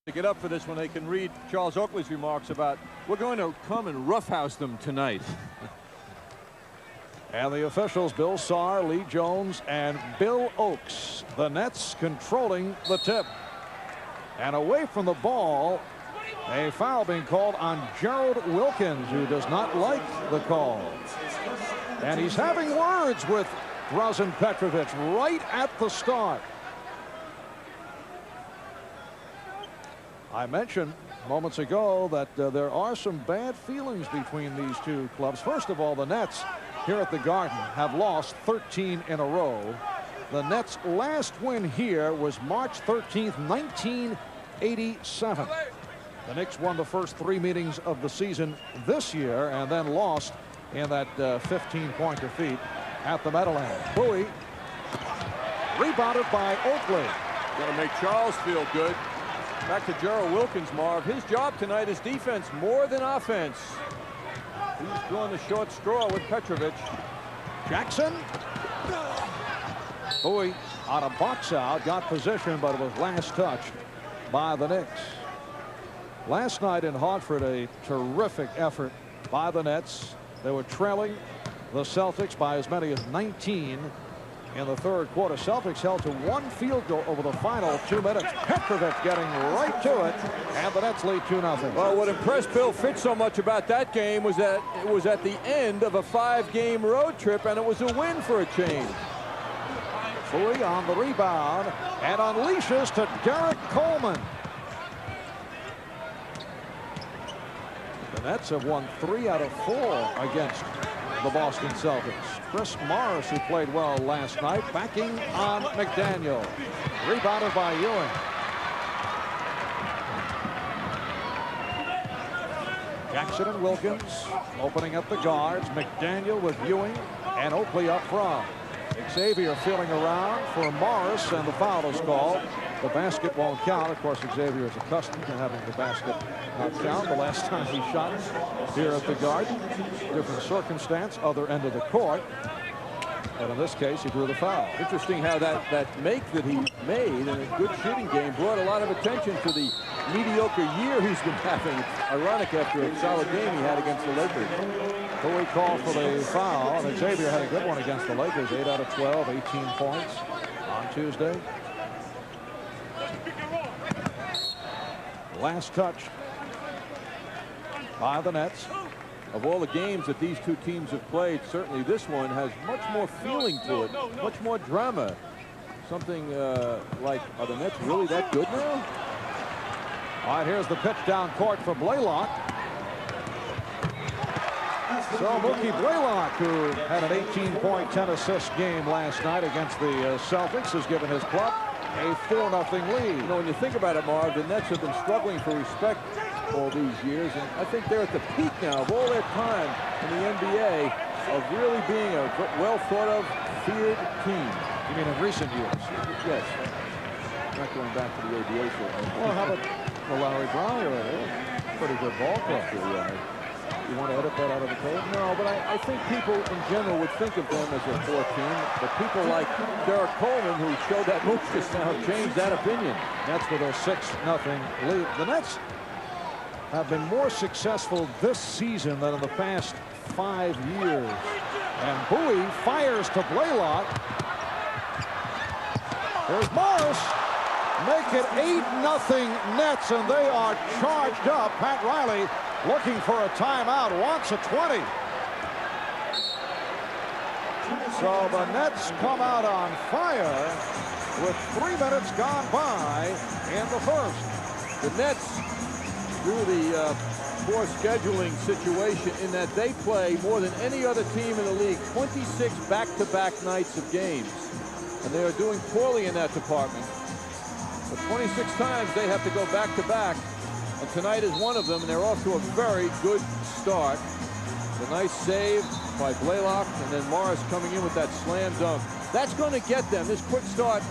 To get up for this when they can read Charles Oakley's remarks about we're going to come and roughhouse them tonight. And the officials, Bill Saar, Lee Jones, and Bill Oakes. The Nets controlling the tip. And away from the ball, a foul being called on Gerald Wilkins, who does not like the call. And he's having words with Drazen Petrovic right at the start. I mentioned moments ago that there are some bad feelings between these two clubs. First of all, the Nets here at the Garden have lost 13 in a row. The Nets' last win here was March 13th, 1987. The Knicks won the first 3 meetings of the season this year and then lost in that 15-point defeat at the Meadowlands. Bowie rebounded by Oakley. Got to make Charles feel good. Back to Gerald Wilkins, Marv. His job tonight is defense more than offense. He's drawing the short straw with Petrovic. Jackson. Bowie on a box out, got position, but it was last touched by the Knicks. Last night in Hartford, a terrific effort by the Nets. They were trailing the Celtics by as many as 19 in the third quarter. Celtics held to 1 field goal over the final 2 minutes. Petrovic getting right to it, and the Nets lead 2-0. Well, what impressed Bill Fitch so much about that game was that it was at the end of a 5-game road trip, and it was a win for a change. Bowie on the rebound and unleashes to Derek Coleman. The Nets have won 3 out of 4 against the Boston Celtics. Chris Morris, who played well last night, backing on McDaniel. Rebounded by Ewing. Jackson and Wilkins opening up the guards. McDaniel with Ewing and Oakley up front. Xavier feeling around for Morris, and the foul is called. The basket won't count. Of course, Xavier is accustomed to having the basket not count. The last time he shot here at the Garden, different circumstance, other end of the court. And in this case, he drew the foul. Interesting how that make that he made in a good shooting game brought a lot of attention to the mediocre year he's been having. Ironic after a solid game he had against the Lakers. Bowie called for the foul, and Xavier had a good one against the Lakers. 8 out of 12, 18 points on Tuesday. Last touch by the Nets. Of all the games that these two teams have played, certainly this one has much more feeling to it, much more drama. Something like, are the Nets really that good now? All right, here's the pitch down court for Blaylock. So Mookie Blaylock, who had an 18-point, 10-assist game last night against the Celtics, has given his club a 4-0 lead. You know, when you think about it, Marv, the Nets have been struggling for respect all these years, and I think they're at the peak now of all their time in the NBA of really being a well thought of, feared team. You mean in recent years? Yes. Not going back to the ABA show. Well, how about the Larry Brown era? Pretty good ball cluster. You want to edit that out of the code? No, but I think people in general would think of them as a poor team. But people like Derek Coleman, who showed that move just now, changed that opinion. Nets with a 6-0 lead. The Nets have been more successful this season than in the past 5 years. And Bowie fires to Blaylock. Here's Morris. Make it 8-0 Nets, and they are charged up. Pat Riley looking for a timeout, wants a 20. So the Nets come out on fire with 3 minutes gone by in the first. The Nets, through the poor scheduling situation in that they play more than any other team in the league, 26 back-to-back nights of games. And they are doing poorly in that department. But 26 times they have to go back-to-back. And tonight is one of them, and they're off to a very good start. The nice save by Blaylock, and then Morris coming in with that slam dunk. That's going to get them, this quick start,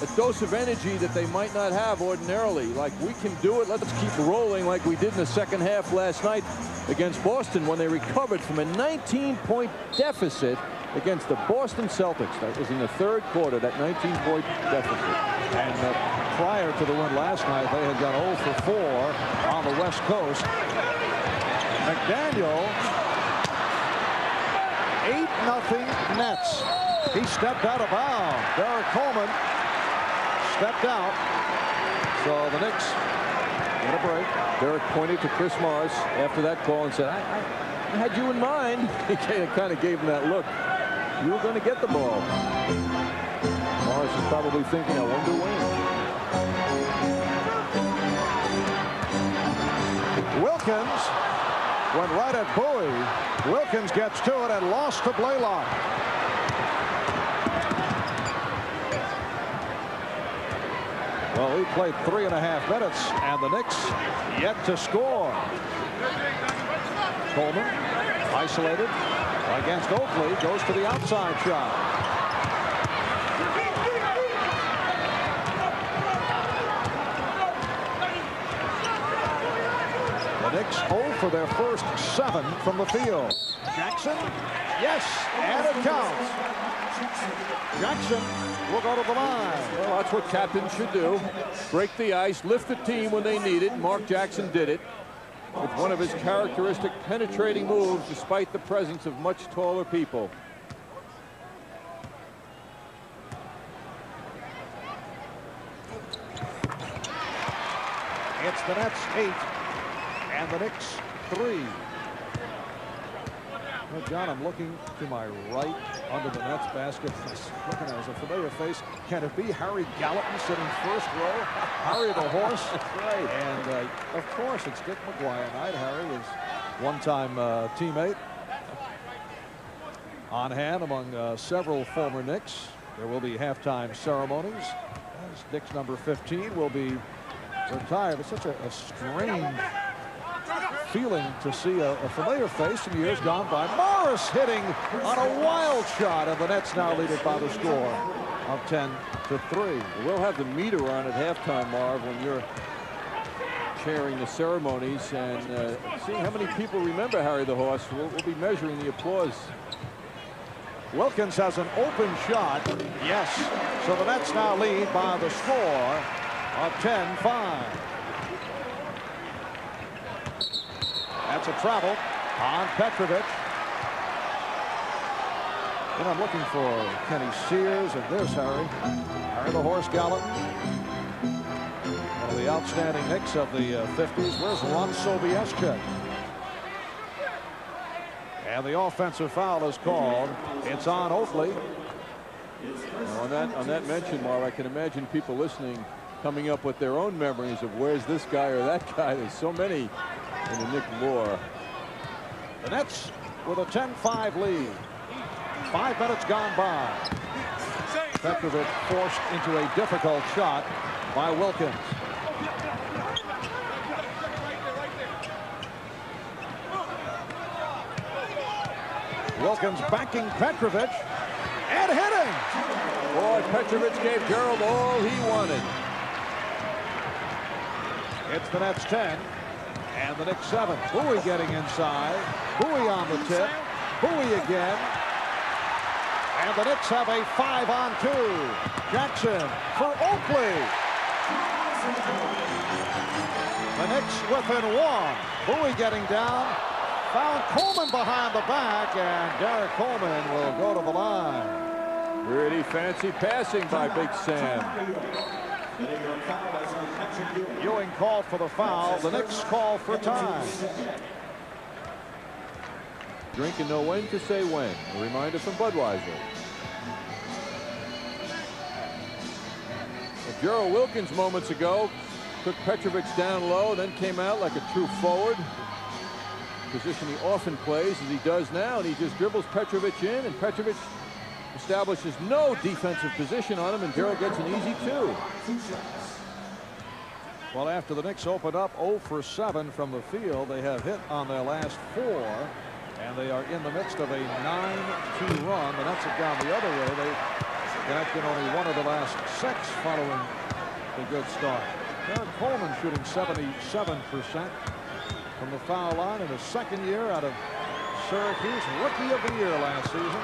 a dose of energy that they might not have ordinarily. Like, we can do it, let's keep rolling like we did in the second half last night against Boston when they recovered from a 19-point deficit against the Boston Celtics. That was in the third quarter, that 19-point deficit. And prior to the win last night, they had gone 0 for 4 on the West Coast. McDaniel, 8-0 Nets. He stepped out of bounds. Derek Coleman stepped out. So the Knicks get a break. Derek pointed to Chris Morris after that call and said, I had you in mind. He kind of gave him that look. You were going to get the ball. Morris is probably thinking, I wonder when. Wilkins went right at Bowie. Wilkins gets to it and lost to Blaylock. Well, we played 3.5 minutes, and the Knicks yet to score. Coleman, isolated against Oakley, goes to the outside shot. The Knicks 0 for their first 7 from the field. Jackson, yes, and it counts. Jackson will go to the line. Well, that's what captains should do. Break the ice, lift the team when they need it. Mark Jackson did it with one of his characteristic penetrating moves despite the presence of much taller people. It's the Nets 8 and the Knicks 3. Well, John, I'm looking to my right under the Nets basket. Looking at as a familiar face. Can it be Harry Gallatin sitting first row? Harry the horse. That's right. And of course, it's Dick McGuire night. Harry is one-time teammate. On hand among several former Knicks. There will be halftime ceremonies. As Knicks number 15 will be retired. It's such a strange feeling to see a familiar face in years gone by. Morris hitting on a wild shot, and the Nets now lead it by the score of 10-3. We'll have the meter on at halftime, Marv, when you're chairing the ceremonies, and seeing how many people remember Harry the Horse. We'll be measuring the applause. Wilkins has an open shot. Yes. So the Nets now lead by the score of 10-5. That's a travel on Petrovic. And I'm looking for Kenny Sears, and there's Harry. Harry the Horse Gallatin. One of the outstanding Knicks of the 50s. Where's Ron Sobieschek? And the offensive foul is called. It's on Oakley. On that mention, Marv, I can imagine people listening coming up with their own memories of where's this guy or that guy. There's so many in the Knick lore. The Nets with a 10-5 lead. 5 minutes gone by. Petrovic forced into a difficult shot by Wilkins. Wilkins backing Petrovic and hitting. Boy, Petrovic gave Gerald all he wanted. It's the Nets 10 and the Knicks 7. Bowie getting inside. Bowie on the tip. Bowie again. And the Knicks have a 5-on-2. Jackson for Oakley. The Knicks within 1. Bowie getting down. Found Coleman behind the back, and Derek Coleman will go to the line. Really fancy passing by Big Sam. Ewing called for the foul. The Knicks call for time. Drink and know when to say when. A reminder from Budweiser. Well, Gerald Wilkins moments ago took Petrovic down low, then came out like a true forward. Position he often plays as he does now, and he just dribbles Petrovic in, and Petrovic establishes no defensive position on him, and Gerald gets an easy 2. Well, after the Knicks opened up 0 for 7 from the field, they have hit on their last 4, and they are in the midst of a 9-2 run. The Nets have gone the other way. They've connected only 1 of the last 6 following the good start. Derek Coleman shooting 77% from the foul line in his second year out of Syracuse. Rookie of the year last season.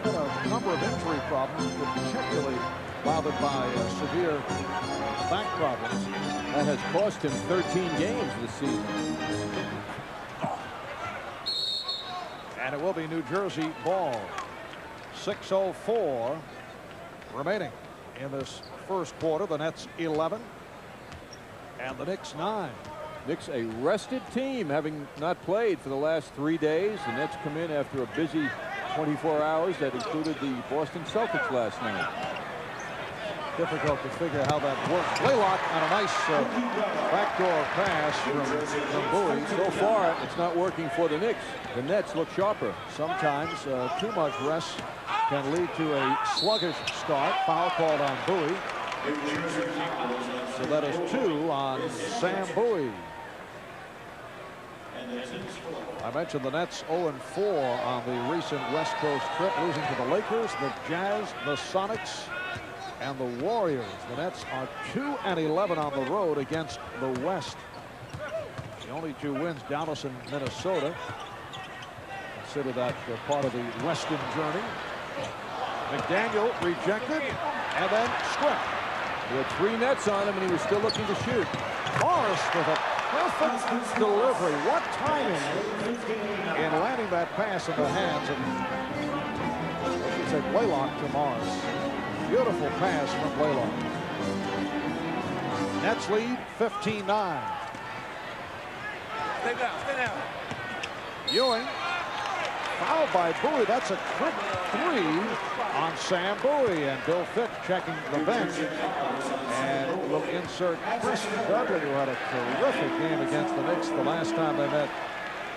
Had a number of injury problems, particularly bothered by severe back problems. That has cost him 13 games this season. And it will be New Jersey ball. 6:04 remaining in this first quarter. The Nets 11 and the Knicks 9. Knicks a rested team, having not played for the last 3 days. The Nets come in after a busy 24 hours that included the Boston Celtics last night. Difficult to figure how that works. Blaylock on a nice backdoor pass from Bowie. So far, it's not working for the Knicks. The Nets look sharper. Sometimes too much rest can lead to a sluggish start. Foul called on Bowie. So that is 2 on Sam Bowie. I mentioned the Nets 0-4 on the recent West Coast trip, losing to the Lakers, the Jazz, the Sonics, and the Warriors. The Nets are 2-11 on the road against the West. The only 2 wins, Dallas and Minnesota. Consider that part of the Western journey. McDaniel rejected and then stripped. He had 3 nets on him and he was still looking to shoot. Morris with a perfect delivery. What timing in landing that pass in the hands of, I should say, Blaylock to Morris. Beautiful pass from Blaylock. Nets lead 15-9. Stay down. Ewing fouled by Bowie. That's a quick 3 on Sam Bowie, and Bill Fitch checking the bench and will insert Chris Dudley, who had a terrific game against the Knicks the last time they met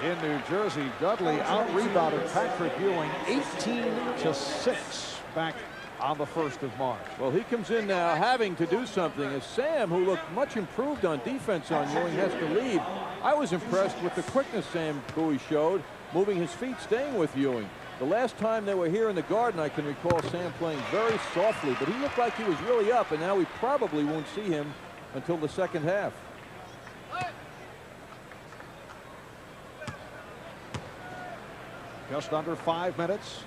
in New Jersey. Dudley out-rebounded Patrick Ewing 18-6 back on the 1st of March. Well, he comes in now having to do something. As Sam, who looked much improved on defense on Ewing, has to lead. I was impressed with the quickness Sam Bowie showed, moving his feet, staying with Ewing. The last time they were here in the Garden, I can recall Sam playing very softly, but he looked like he was really up, and now we probably won't see him until the second half. Just under 5 minutes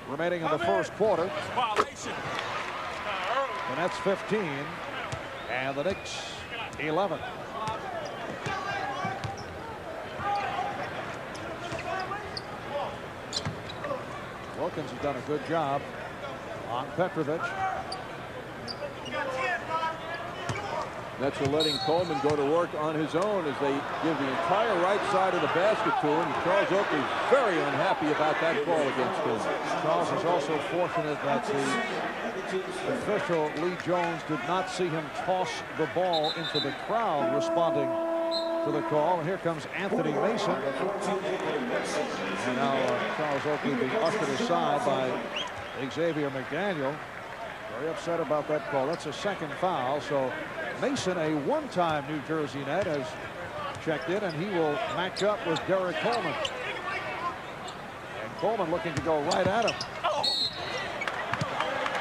remaining in the first quarter. The Nets 15 and the Knicks 11. Wilkins has done a good job on Petrovic. Nets are letting Coleman go to work on his own as they give the entire right side of the basket to him. Charles Oakley is very unhappy about that call against him. Charles is also fortunate that the official Lee Jones did not see him toss the ball into the crowd responding to the call. And here comes Anthony Mason. And now Charles Oakley being ushered aside by Xavier McDaniel. Very upset about that call. That's a second foul. So Mason, a one-time New Jersey net, has checked in, and he will match up with Derek Coleman. And Coleman looking to go right at him.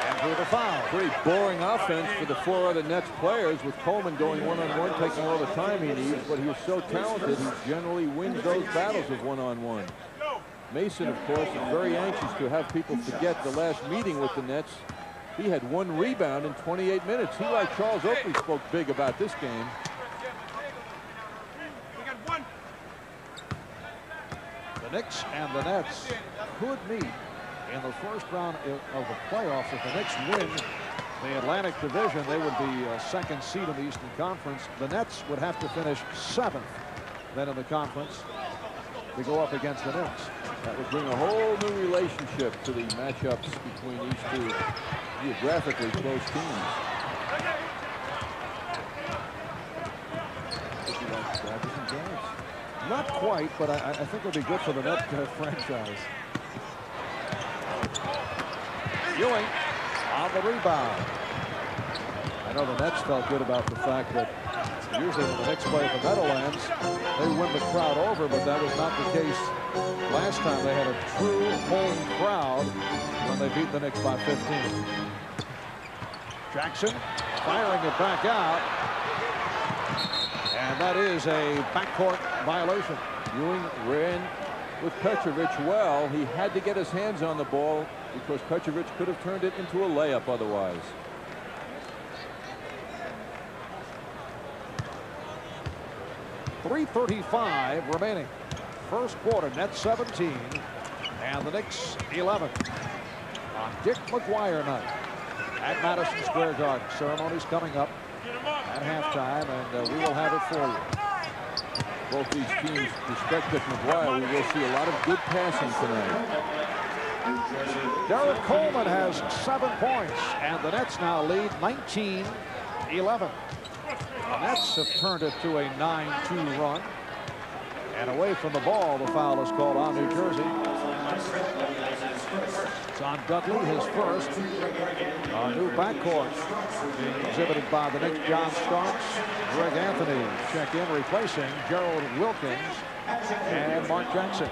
And through the foul. Pretty boring offense for the 4 other Nets players, with Coleman going one-on-one, taking all the time he needs, but he is so talented, he generally wins those battles of one-on-one. Mason, of course, is very anxious to have people forget the last meeting with the Nets. He had 1 rebound in 28 minutes. He, like Charles Oakley, spoke big about this game. The Knicks and the Nets could meet in the first round of the playoffs. If the Knicks win the Atlantic Division, they would be second seed in the Eastern Conference. The Nets would have to finish 7th then in the conference to go up against the Knicks. That would bring a whole new relationship to the matchups between these 2 geographically close teams. Not quite, but I think it'll be good for the Net franchise. Ewing on the rebound. I know the Nets felt good about the fact that usually when the Knicks play at the Meadowlands, they win the crowd over, but that was not the case last time. They had a true home crowd when they beat the Knicks by 15. Jackson firing it back out. And that is a backcourt violation. Ewing ran with Petrovic well. He had to get his hands on the ball because Petrovic could have turned it into a layup otherwise. 3:35 remaining. First quarter, Nets 17 and the Knicks 11 on Dick McGuire night at Madison Square Garden. Ceremonies coming up at halftime, and we will have it for you. Both these teams respect Dick McGuire. We will see a lot of good passing tonight. Derek Coleman has 7 points, and the Nets now lead 19-11. The Nets have turned it to a 9-2 run. And away from the ball, the foul is called on New Jersey. It's on Dudley, his first. A new backcourt being exhibited by the Knicks. John Starks, Greg Anthony check in, replacing Gerald Wilkins and Mark Jackson.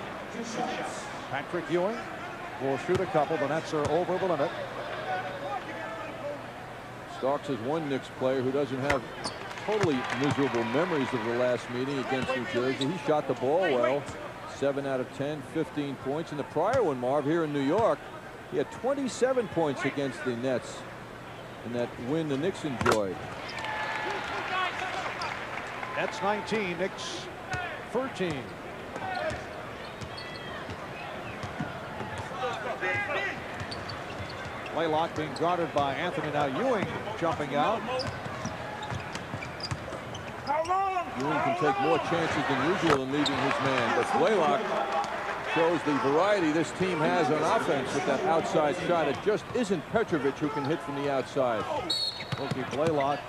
Patrick Ewing will shoot a couple. The Nets are over the limit. Starks is one Knicks player who doesn't have totally miserable memories of the last meeting against New Jersey. He shot the ball well. 7 out of 10, 15 points. In the prior one, Marv, here in New York, he had 27 points against the Nets in that win the Knicks enjoyed. Nets 19, Knicks 13. Blaylock being guarded by Anthony. Now Ewing jumping out. Ewing can take more chances than usual in leaving his man, but Blaylock shows the variety this team has on offense with that outside shot. It just isn't Petrovic who can hit from the outside. Loki Blaylock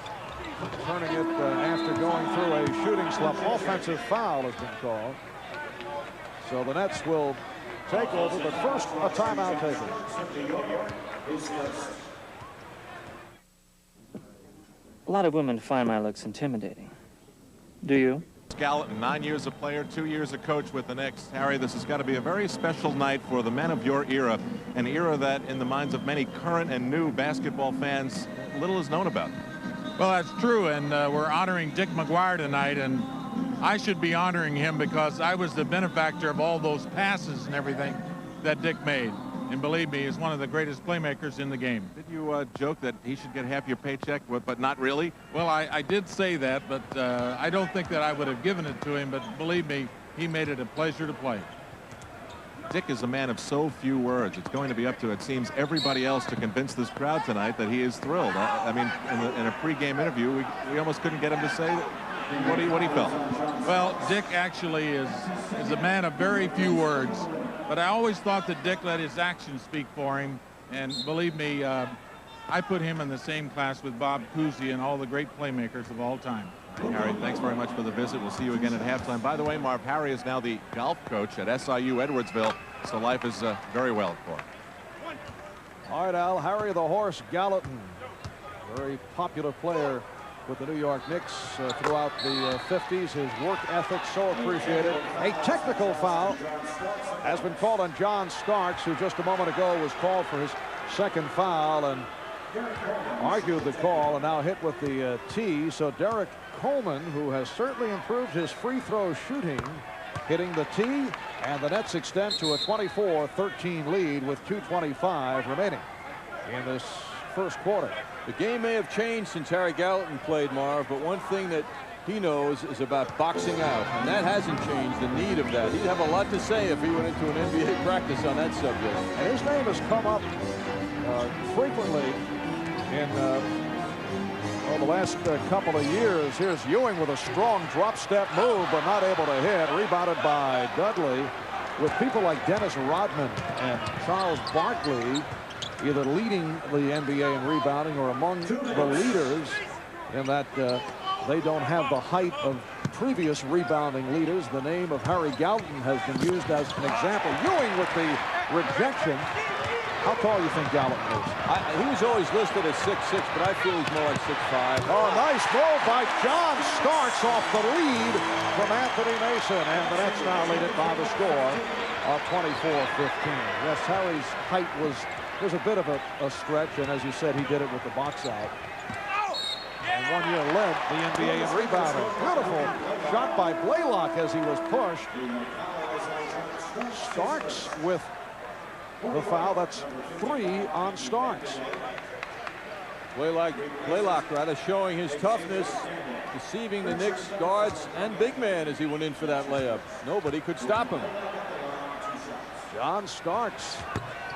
turning it after going through a shooting slump. Offensive foul has been called. So the Nets will take over, but first a timeout taken. A lot of women find my looks intimidating. Do you? Gallatin, 9 years a player, 2 years a coach with the Knicks. Harry, this has got to be a very special night for the men of your era, an era that in the minds of many current and new basketball fans, little is known about. Well, that's true, and we're honoring Dick McGuire tonight, and I should be honoring him because I was the benefactor of all those passes and everything that Dick made. And believe me, he's one of the greatest playmakers in the game. Did you joke that he should get half your paycheck, but not really? Well, I did say that, but I don't think that I would have given it to him. But believe me, he made it a pleasure to play. Dick is a man of so few words. It's going to be up to, it seems, everybody else to convince this crowd tonight that he is thrilled. I mean, in a pregame interview, we almost couldn't get him to say what he felt. Well, Dick actually is a man of very few words. But I always thought that Dick let his actions speak for him. And believe me, I put him in the same class with Bob Cousy and all the great playmakers of all time. Harry, thanks very much for the visit. We'll see you again at halftime. By the way, Marv, Harry is now the golf coach at SIU Edwardsville, so life is very well for him. All right, Al. Harry the Horse Gallatin, very popular player with the New York Knicks throughout the 50s. His work ethic so appreciated. A technical foul has been called on John Starks, who just a moment ago was called for his second foul and argued the call and now hit with the tee. So Derek Coleman, who has certainly improved his free throw shooting, hitting the tee, and the Nets extend to a 24-13 lead with 2:25 remaining in this first quarter. The game may have changed since Harry Gallatin played, Marv, but one thing that he knows is about boxing out, and that hasn't changed, the need of that. He'd have a lot to say if he went into an NBA practice on that subject. And his name has come up frequently in the last couple of years. Here's Ewing with a strong drop step move, but not able to hit. Rebounded by Dudley, with people like Dennis Rodman and Charles Barkley either leading the NBA in rebounding or among the leaders, in that they don't have the height of previous rebounding leaders. The name of Harry Gallatin has been used as an example. Ewing with the rejection. How tall do you think Gallatin is? He was always listed as 6'6", but I feel he's more like 6'5". Oh, nice move by John Starks off the lead from Anthony Mason, and the Nets now lead it by the score of 24-15. Yes, Harry's height was a bit of a stretch, and as you said, he did it with the box out. And 1 year led the NBA in rebounding. Beautiful shot by Blaylock as he was pushed. Starks with the foul. That's 3 on Starks. Blaylock rather showing his toughness. deceiving the Knicks guards and big man as he went in for that layup. Nobody could stop him. John Starks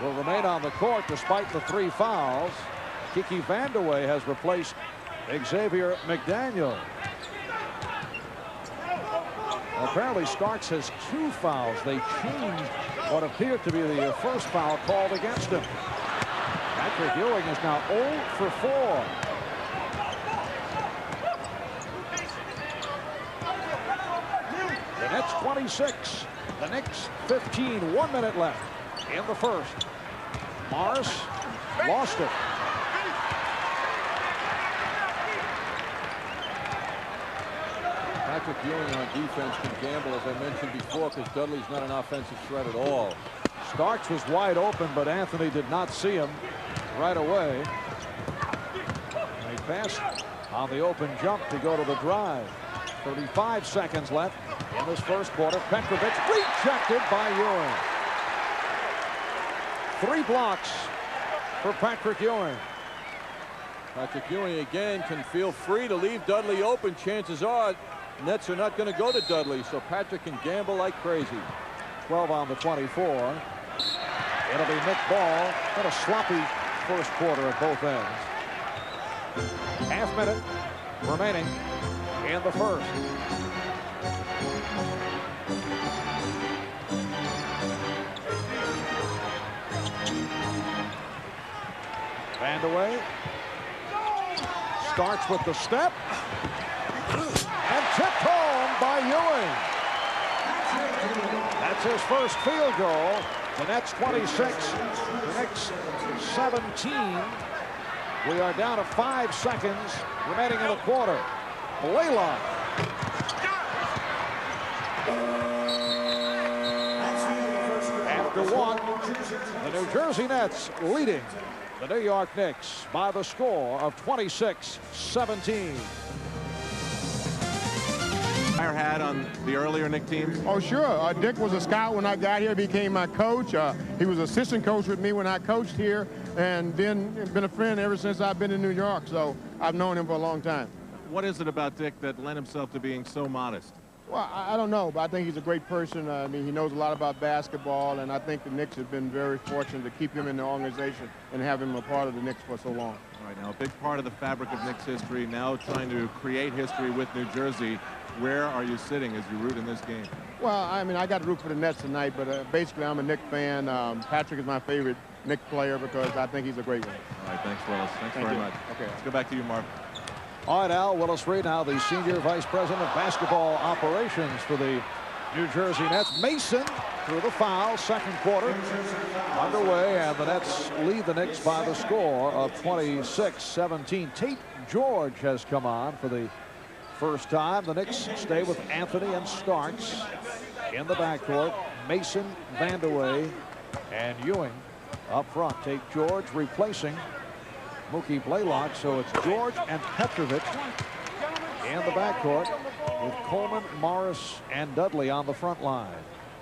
will remain on the court despite the 3 fouls. Kiki Vandeweghe has replaced Xavier McDaniel. Apparently Starks has 2 fouls. They changed what appeared to be the first foul called against him. Patrick Ewing is now 0 for 4. The Nets 26. The Knicks 15. 1 minute left in the first. Morris lost it. Patrick Ewing on defense can gamble, as I mentioned before, because Dudley's not an offensive threat at all. Starks was wide open, but Anthony did not see him right away. They passed on the open jump to go to the drive. 35 seconds left in this first quarter. Petrovic rejected by Ewing. 3 blocks for Patrick Ewing. Patrick Ewing again can feel free to leave Dudley open. Chances are Nets are not going to go to Dudley, so Patrick can gamble like crazy. 12 on the 24. It'll be Nick Ball. Been a sloppy first quarter at both ends. Half minute remaining in the first. Vandeweghe starts with the step and tipped home by Ewing. That's his first field goal. The Nets 26, the Knicks 17. We are down to 5 seconds remaining in the quarter. Blaylock. After 1, the New Jersey Nets leading the New York Knicks by the score of 26-17. Hat on the earlier Knick teams? Oh, sure. Dick was a scout when I got here, became my coach. He was assistant coach with me when I coached here, and then been a friend ever since I've been in New York, so I've known him for a long time. What is it about Dick that lent himself to being so modest? Well, I don't know, but I think he's a great person. I mean, he knows a lot about basketball, and I think the Knicks have been very fortunate to keep him in the organization and have him a part of the Knicks for so long. All right, now a big part of the fabric of Knicks history, now trying to create history with New Jersey. Where are you sitting as you root in this game? Well, I mean, I got to root for the Nets tonight, but basically I'm a Knicks fan. Patrick is my favorite Knicks player because I think he's a great one. All right, thanks, Willis. Thanks very much. Okay. Let's go back to you, Mark. All right, Al, Willis Reed now the Senior Vice President of Basketball Operations for the New Jersey Nets. Mason through the foul, second quarter underway, and the Nets lead the Knicks by the score of 26-17. Tate George has come on for the first time. The Knicks stay with Anthony and Starks in the backcourt. Mason, Vandeweghe, and Ewing up front. Tate George replacing Mookie Blaylock, so it's George and Petrovic in the backcourt with Coleman, Morris, and Dudley on the front line.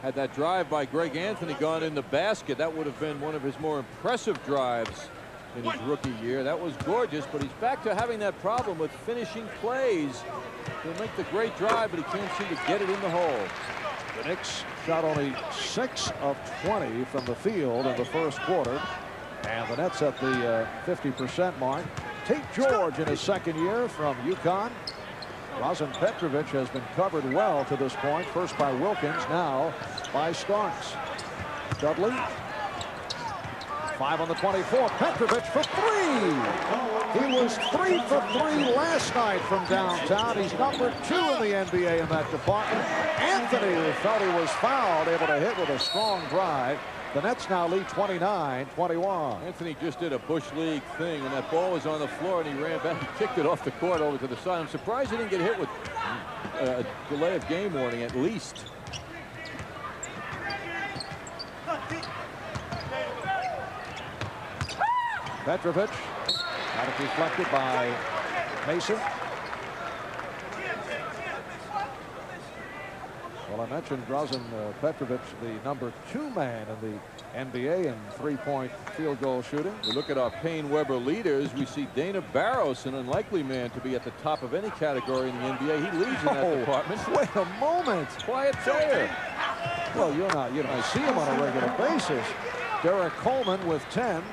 Had that drive by Greg Anthony gone in the basket, that would have been one of his more impressive drives in his rookie year. That was gorgeous, but he's back to having that problem with finishing plays. He'll make the great drive, but he can't seem to get it in the hole. The Knicks shot only 6 of 20 from the field in the first quarter, and the Nets at the 50% mark. Tate George in his second year from UConn. Drazen Petrovic has been covered well to this point, first by Wilkins, now by Starks. Dudley, 5 on the 24. Petrovic for 3. He was 3 for 3 last night from downtown. He's number 2 in the NBA in that department. Anthony, who felt he was fouled, able to hit with a strong drive. The Nets now lead 29-21. Anthony just did a Bush League thing, and that ball was on the floor, and he ran back and kicked it off the court over to the side. I'm surprised he didn't get hit with a delay of game warning at least. Petrovic had it deflected by Mason. Well, I mentioned Drazen Petrovic, the #2 man in the NBA in three-point field goal shooting. We look at our Payne Weber leaders. We see Dana Barros, an unlikely man to be at the top of any category in the NBA. He leads in that department. Wait a moment. Quiet player. Well, you don't see him on a regular basis. Derek Coleman with 10.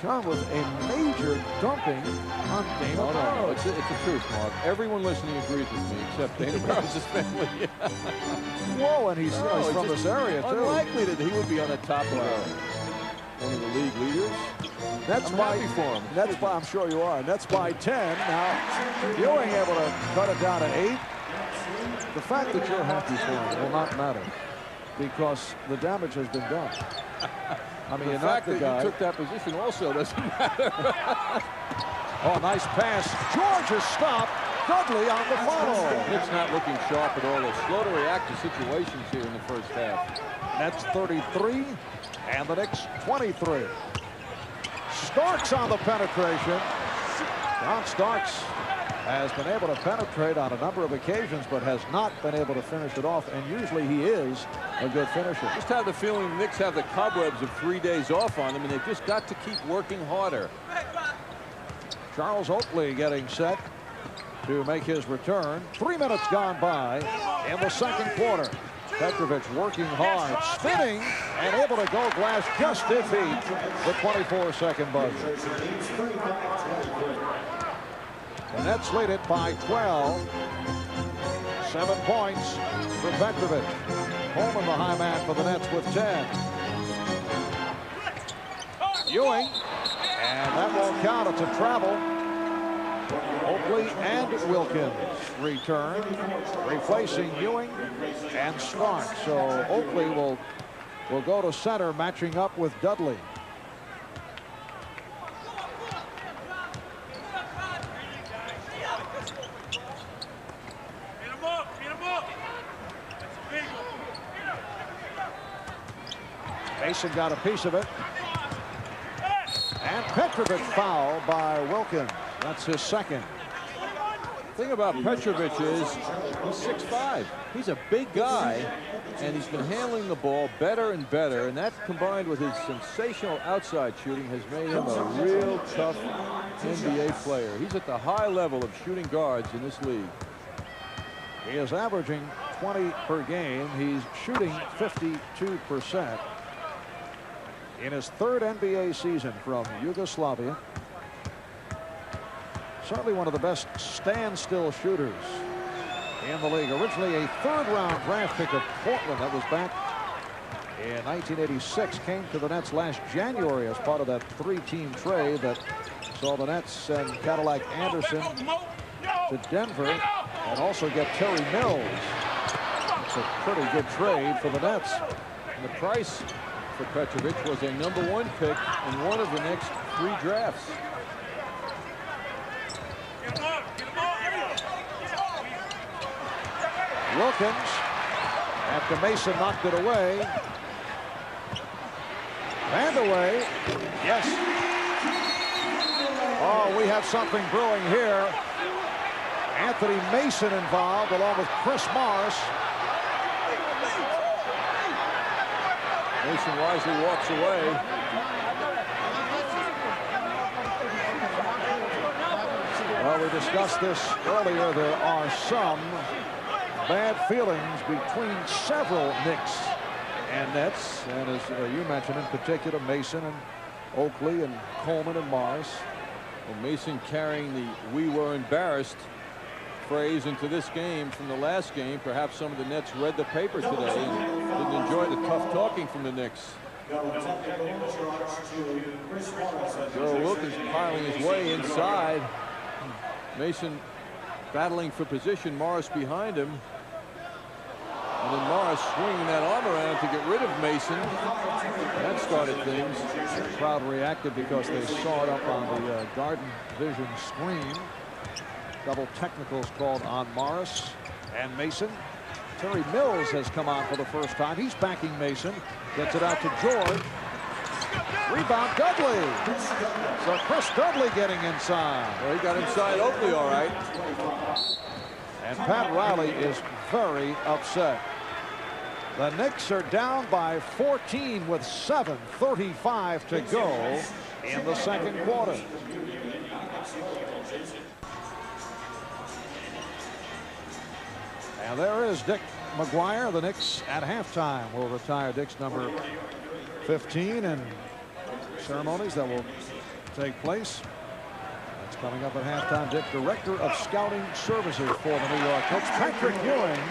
John with a major dumping on Dana Barros. No, it's the truth, Mark. Everyone listening agrees with me except Dana Barros' family. Whoa, and he's from this area, too. Unlikely that he would be on the top of one of the league leaders. That's I'm by, happy for him. That's by, I'm sure you are. That's by 10. Now, Ewing able to cut it down to 8. The fact that you're happy for him will not matter because the damage has been done. I mean, the fact that you took that position also doesn't matter. Oh, nice pass. George is stopped. Dudley on the follow. It's not looking sharp at all. They're slow to react to situations here in the first half. Nets 33 and the Knicks 23. Starks on the penetration. John Starks has been able to penetrate on a number of occasions, but has not been able to finish it off, and usually he is a good finisher. Just have the feeling the Knicks have the cobwebs of 3 days off on them, and they've just got to keep working harder. Charles Oakley getting set to make his return. 3 minutes gone by in the second quarter. Petrovic working hard, spinning, and able to go glass just to beat the 24-second buzzer. The Nets lead it by 12. 7 points for Petrovic. Coleman, the high man for the Nets, with 10. Ewing, and that won't count. It's a travel. Oakley and Wilkins return, replacing Ewing and Stark. So Oakley will go to center, matching up with Dudley. Mason got a piece of it. And Petrovic fouled by Wilkins. That's his second. The thing about Petrovic is he's 6'5". He's a big guy, and he's been handling the ball better and better, and that combined with his sensational outside shooting has made him a real tough NBA player. He's at the high level of shooting guards in this league. He is averaging 20 per game. He's shooting 52%. In his third NBA season from Yugoslavia. Certainly one of the best standstill shooters in the league. Originally a third-round draft pick of Portland that was back in 1986. Came to the Nets last January as part of that 3-team trade that saw the Nets send Cadillac Anderson to Denver and also get Terry Mills. It's a pretty good trade for the Nets. And the price for Petrovic was a #1 pick in one of the next 3 drafts. Wilkins, after Mason knocked it away. Vandaway, yes. Oh, we have something brewing here. Anthony Mason involved along with Chris Morris. Mason wisely walks away. Well, we discussed this earlier. There are some bad feelings between several Knicks and Nets. And as you mentioned in particular, Mason and Oakley and Coleman and Morris. And Mason carrying the "we were embarrassed" phrase into this game from the last game. Perhaps some of the Nets read the paper today and didn't enjoy the tough talking from the Knicks. Joe Wilkins piling his way inside. Mason battling for position. Morris behind him. And then Morris swinging that arm around to get rid of Mason. That started things. The crowd reacted because they saw it up on the Garden Vision screen. Double technicals called on Morris and Mason. Terry Mills has come on for the first time. He's backing Mason. Gets it out to George. Rebound, Dudley. So Chris Dudley getting inside. Well, he got inside Oakley all right. And Pat Riley is very upset. The Knicks are down by 14 with 7:35 to go in the second quarter. And there is Dick McGuire. The Knicks at halftime will retire Dick's number 15 and ceremonies that will take place. That's coming up at halftime. Dick, Director of Scouting Services for the New York Knicks, Patrick Ewing.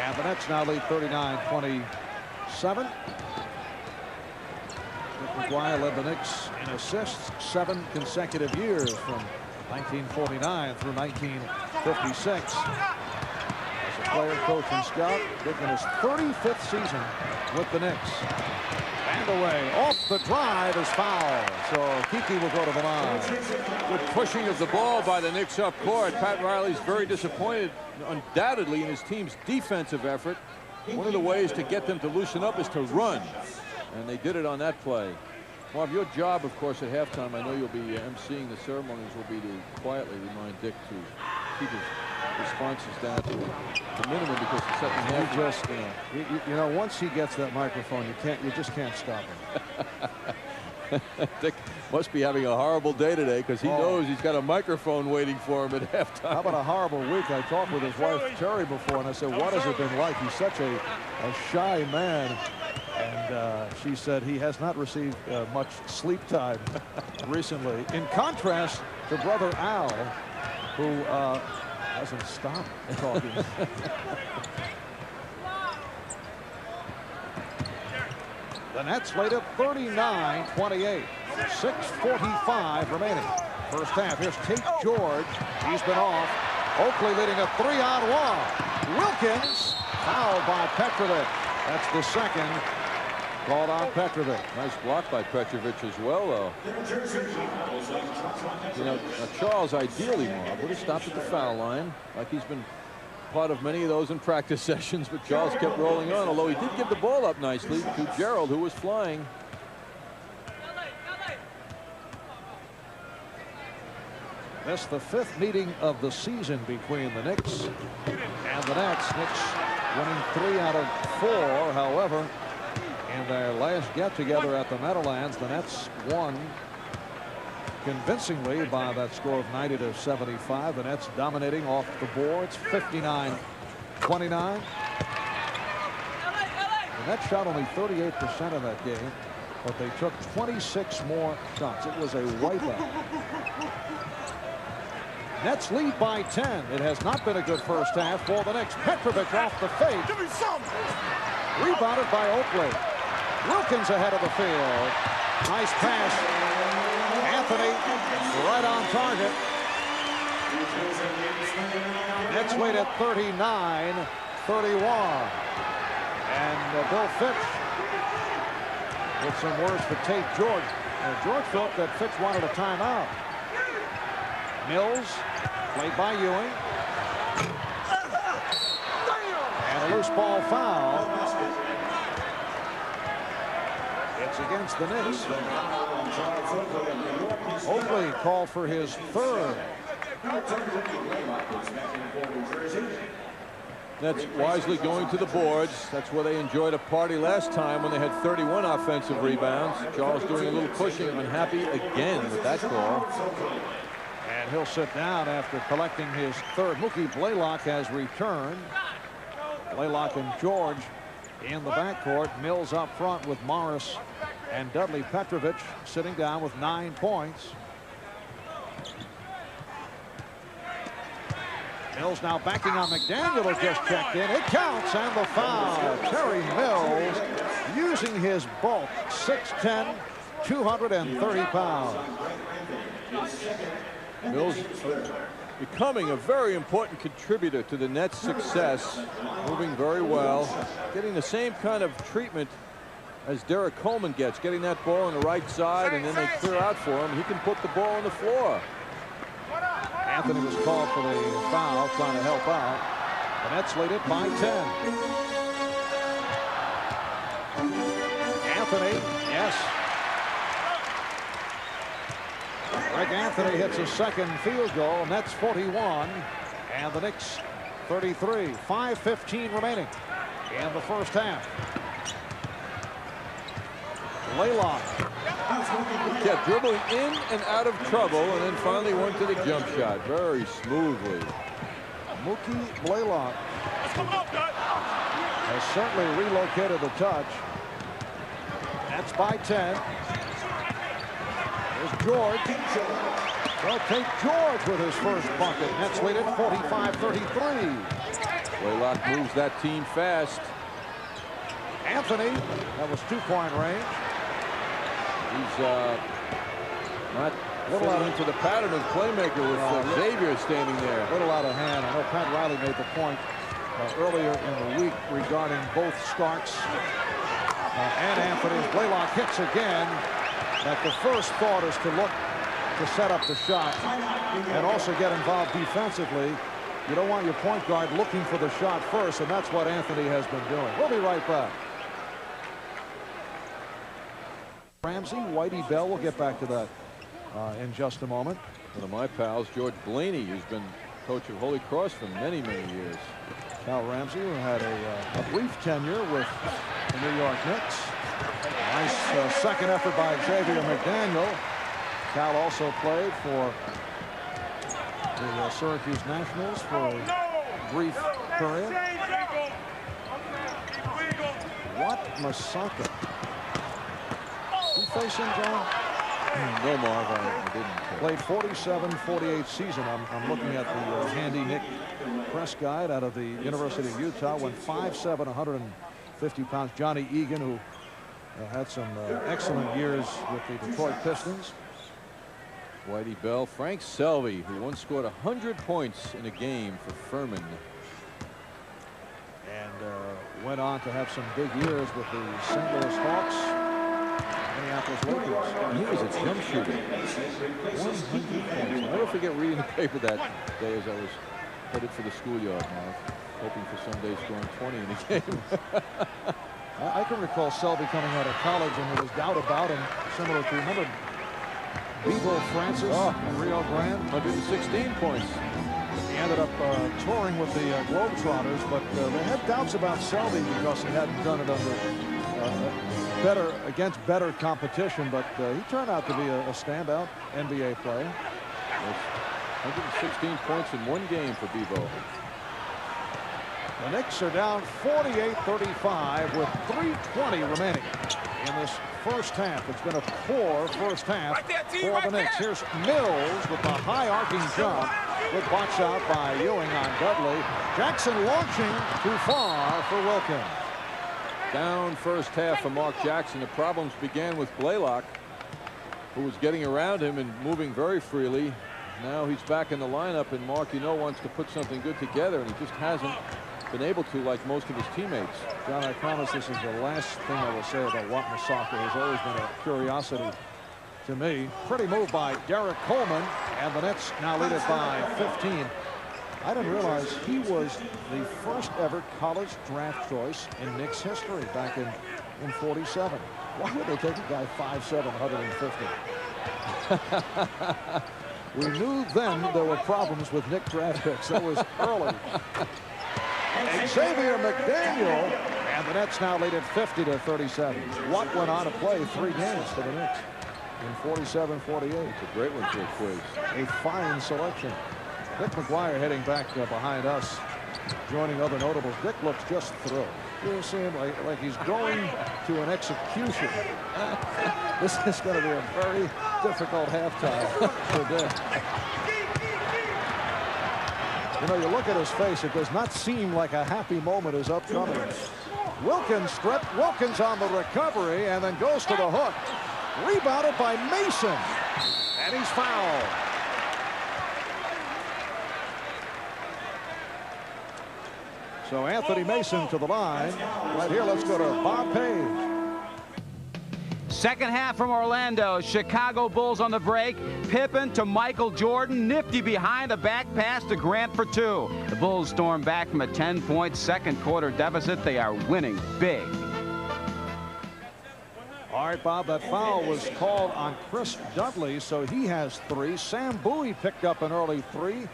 And the Nets now lead 39-27. Dick McGuire led the Knicks in assists 7 consecutive years from 1949 through 1956. As a player, coach, and scout, Dick in his 35th season with the Knicks. And away, off the drive is fouled. So Kiki will go to the line. Good pushing of the ball by the Knicks up court. Pat Riley's very disappointed, undoubtedly, in his team's defensive effort. One of the ways to get them to loosen up is to run. And they did it on that play. Marv, your job, of course, at halftime, I know you'll be emceeing the ceremonies, will be to quietly remind Dick to keep his responses down to the minimum, because the second half just, you know, once he gets that microphone, you just can't stop him. Dick must be having a horrible day today, because he knows he's got a microphone waiting for him at halftime. How about a horrible week? I talked with his wife Terry before, and I said, what has it been like? He's such a shy man. And she said he has not received much sleep time recently. In contrast to brother Al, who doesn't stop talking. The Nets lead at 39-28. 6:45 remaining. First half. Here's Tate George. He's been off. Oakley leading a 3-on-1. Wilkins fouled by Petrovic. That's the second called on Petrovic. Nice block by Petrovic as well, though. You know, Charles ideally, Marv, would have stopped at the foul line, like he's been part of many of those in practice sessions, but Charles kept rolling on, although he did give the ball up nicely to Gerald, who was flying. That's the 5th meeting of the season between the Knicks and the Nets. Knicks winning 3 out of 4. However, in their last get-together at the Meadowlands, the Nets won convincingly by that score of 90-75. The Nets dominating off the boards, 59-29. The Nets shot only 38% of that game, but they took 26 more shots. It was a wipeout. Nets lead by 10. It has not been a good first half for the Knicks. Petrovic off the fake. Give me some. Rebounded by Oakley. Wilkins ahead of the field. Nice pass. Anthony right on target. Nets lead at 39-31. And Bill Fitch with some words for Tate George. George felt that Fitch wanted a timeout. Mills played by Ewing. And a loose ball foul. It's against the Knicks. Oakley called for his 3rd. Nets wisely going to the boards. That's where they enjoyed a party last time when they had 31 offensive rebounds. Charles doing a little pushing. Unhappy again with that call. And he'll sit down after collecting his 3rd. Mookie Blaylock has returned. Blaylock and George in the backcourt. Mills up front with Morris and Dudley. Petrovic sitting down with 9 points. Mills now backing on McDaniel, who just checked in. It counts, and the foul. Terry Mills using his bulk. 6'10", 230 pounds. Mills becoming a very important contributor to the Nets' success, moving very well, getting the same kind of treatment as Derek Coleman gets, getting that ball on the right side, and then they clear out for him. He can put the ball on the floor. Anthony was called for the foul, trying to help out. The Nets lead it by 10. Anthony, yes. Greg Anthony hits a 2nd field goal. Nets 41, and the Knicks 33. 5:15 remaining in the first half. Blaylock. Kept dribbling in and out of trouble, and then finally went to the jump shot very smoothly. Mookie Blaylock has certainly relocated the touch. That's by 10. There's George. Well, take George with his first bucket. Nets lead at 45-33. Blaylock moves that team fast. Anthony, that was 2-point range. He's not fitting into the pattern of playmaker with Xavier standing there. A little out of hand. I know Pat Riley made the point earlier in the week regarding both Starks and Anthony's. Blaylock hits again. That the first thought is to look to set up the shot and also get involved defensively. You don't want your point guard looking for the shot first, and that's what Anthony has been doing. We'll be right back. Ramsey, Whitey Bell, we'll get back to that in just a moment. One of my pals, George Blaney, who's been coach of Holy Cross for many, many years. Cal Ramsey, who had a brief tenure with the New York Knicks. Nice second effort by Xavier McDaniel. Cal also played for the Syracuse Nationals for a brief period. What Masaka? You face him, John? No, Marv, I didn't. Played 47-48 season. I'm looking at the handy Nick press guide out of the University of Utah. Went 5'7", 150 pounds. Johnny Egan, who had some excellent years with the Detroit Pistons. Whitey Bell, Frank Selvey, who once scored 100 points in a game for Furman. And went on to have some big years with the St. Louis Hawks, Minneapolis Lakers. He was a jump shooter. 100 points. I'll never forget reading the paper that day as I was headed for the schoolyard, Marv, hoping for someday scoring 20 in a game. I can recall Selby coming out of college, and there was doubt about him, similar to, remember, Bebo Francis in Rio Grande? 116 points. He ended up touring with the Globetrotters, but they had doubts about Selby because he hadn't done it under against better competition, but he turned out to be a standout NBA player. 116 points in one game for Bebo. The Knicks are down 48-35 with 3:20 remaining in this first half. It's been a poor first half for the Knicks. Here's Mills with the high arcing jump. Good box out by Ewing on Dudley. Jackson launching too far for Wilkins. Down first half for Mark Jackson. The problems began with Blaylock, who was getting around him and moving very freely. Now he's back in the lineup, and Mark, wants to put something good together, and he just hasn't been able to, like most of his teammates. John, I promise this is the last thing I will say about Wat Masaka. Has always been a curiosity to me. Pretty move by Derek Coleman, and the Nets now lead it by 15. I didn't realize he was the first ever college draft choice in Knicks history back in 47. Why would they take a guy 5'7", 150? We knew then there were problems with Knicks draft picks. That was early. Xavier McDaniel, and the Nets now lead at 50-37. Watt went on to play 3 games for the Knicks in 47-48. It's a great one for a quiz. A fine selection. Dick McGuire heading back behind us, joining other notables. Dick looks just thrilled. You see him like he's going to an execution. This is going to be a very difficult halftime for Dick. You know, you look at his face, it does not seem like a happy moment is upcoming. Wilkins stripped. Wilkins on the recovery and then goes to the hook. Rebounded by Mason. And he's fouled. So Anthony Mason to the line. Right here, let's go to Bob Page. Second half from Orlando. Chicago Bulls on the break. Pippen to Michael Jordan. Nifty behind the back pass to Grant for 2. The Bulls storm back from a 10-point second quarter deficit. They are winning big. All right, Bob, that foul was called on Chris Dudley, so he has 3. Sam Bowie picked up an early 3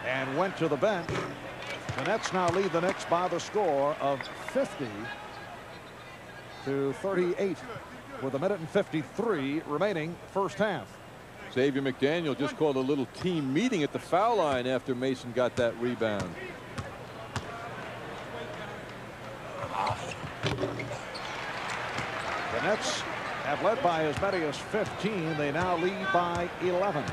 and went to the bench. The Nets now lead the Knicks by the score of 50-38 with 1:53 remaining first half. Xavier McDaniel just called a little team meeting at the foul line after Mason got that rebound. The Nets have led by as many as 15. They now lead by 11.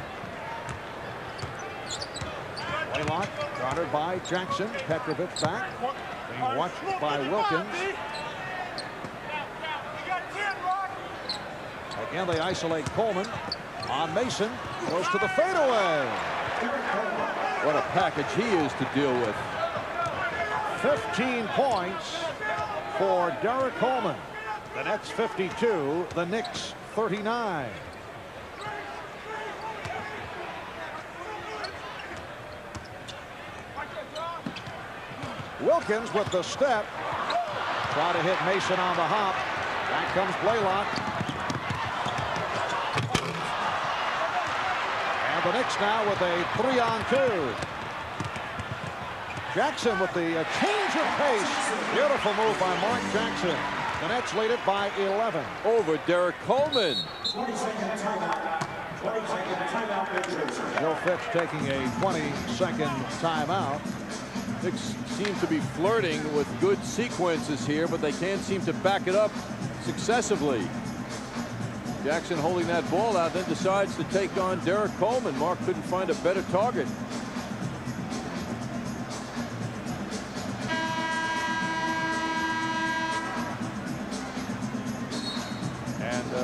Blaylock guarded by Jackson. Petrovic back. Being watched by Wilkins. Again, they isolate Coleman. On Mason. Goes to the fadeaway. What a package he is to deal with. 15 points for Derek Coleman. The Nets 52, the Knicks 39. Wilkins with the step. Try to hit Mason on the hop. Back comes Blaylock. And the Knicks now with a 3-on-2. Jackson with the change of pace. Beautiful move by Mark Jackson. The Nets lead it by 11. Over Derek Coleman. 20-second timeout. 20-second timeout. Joe Fitch taking a 20-second timeout. Knicks seem to be flirting with good sequences here, but they can't seem to back it up successively. Jackson holding that ball out, then decides to take on Derek Coleman. Mark couldn't find a better target.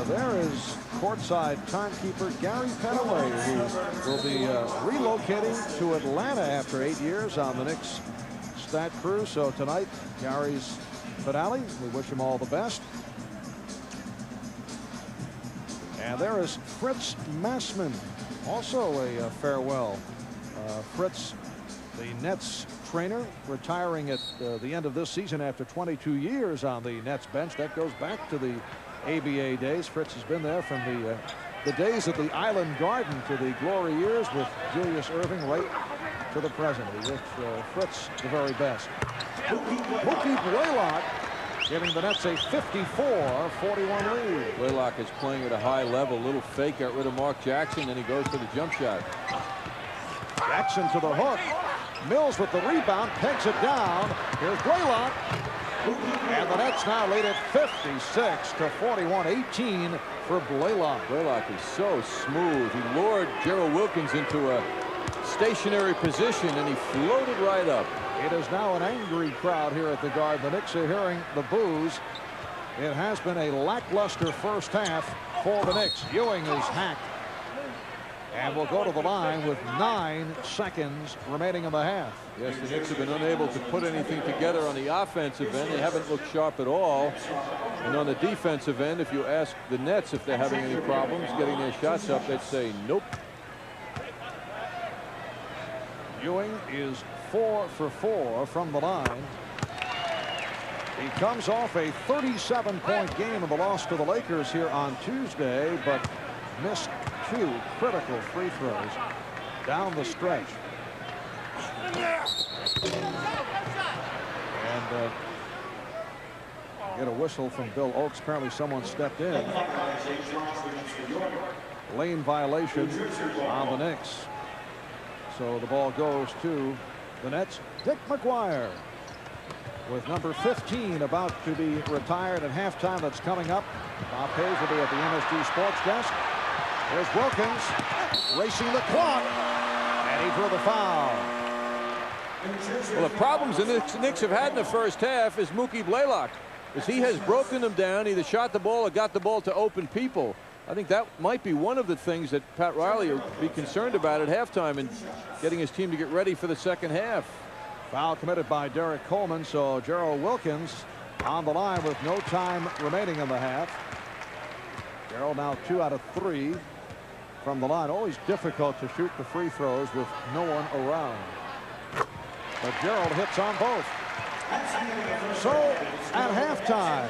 There is courtside timekeeper Gary Petaway, who will be relocating to Atlanta after 8 years on the Knicks stat crew. So tonight, Gary's finale. We wish him all the best. And there is Fritz Massman, also a farewell. Fritz, the Nets trainer, retiring at the end of this season after 22 years on the Nets bench. That goes back to the ABA days. Fritz has been there from the days at the Island Garden to the glory years with Julius Erving right to the present. We wish Fritz the very best. Mookie Blaylock giving the Nets a 54-41 lead. Blaylock is playing at a high level. Little fake, got rid of Mark Jackson, and he goes for the jump shot. Jackson to the hook. Mills with the rebound, pegs it down. Here's Blaylock. And the Nets now lead it 56-41, 18 for Blaylock. Blaylock is so smooth. He lured Gerald Wilkins into a stationary position, and he floated right up. It is now an angry crowd here at the Garden. The Knicks are hearing the boos. It has been a lackluster first half for the Knicks. Ewing is hacked and will go to the line with 9 seconds remaining in the half. Yes, the Knicks have been unable to put anything together on the offensive end. They haven't looked sharp at all. And on the defensive end, if you ask the Nets if they're having any problems getting their shots up, they'd say nope. Ewing is 4 for 4 from the line. He comes off a 37-point game in the loss to the Lakers here on Tuesday, but missed 2 critical free throws down the stretch. And get a whistle from Bill Oakes. Apparently someone stepped in. Lane violation on the Knicks. So the ball goes to the Nets. Dick McGuire with number 15 about to be retired at halftime. That's coming up. Bob Hayes will be at the MSG Sports Desk. Here's Wilkins racing the clock, and he drew the foul. Well, the problems the Knicks have had in the first half is Mookie Blaylock, as he has broken them down, either shot the ball or got the ball to open people. I think that might be one of the things that Pat Riley will be concerned about at halftime and getting his team to get ready for the second half. Foul committed by Derek Coleman, so Gerald Wilkins on the line with no time remaining in the half. Gerald now 2 out of 3 from the line. Always difficult to shoot the free throws with no one around. But Gerald hits on both. So at halftime,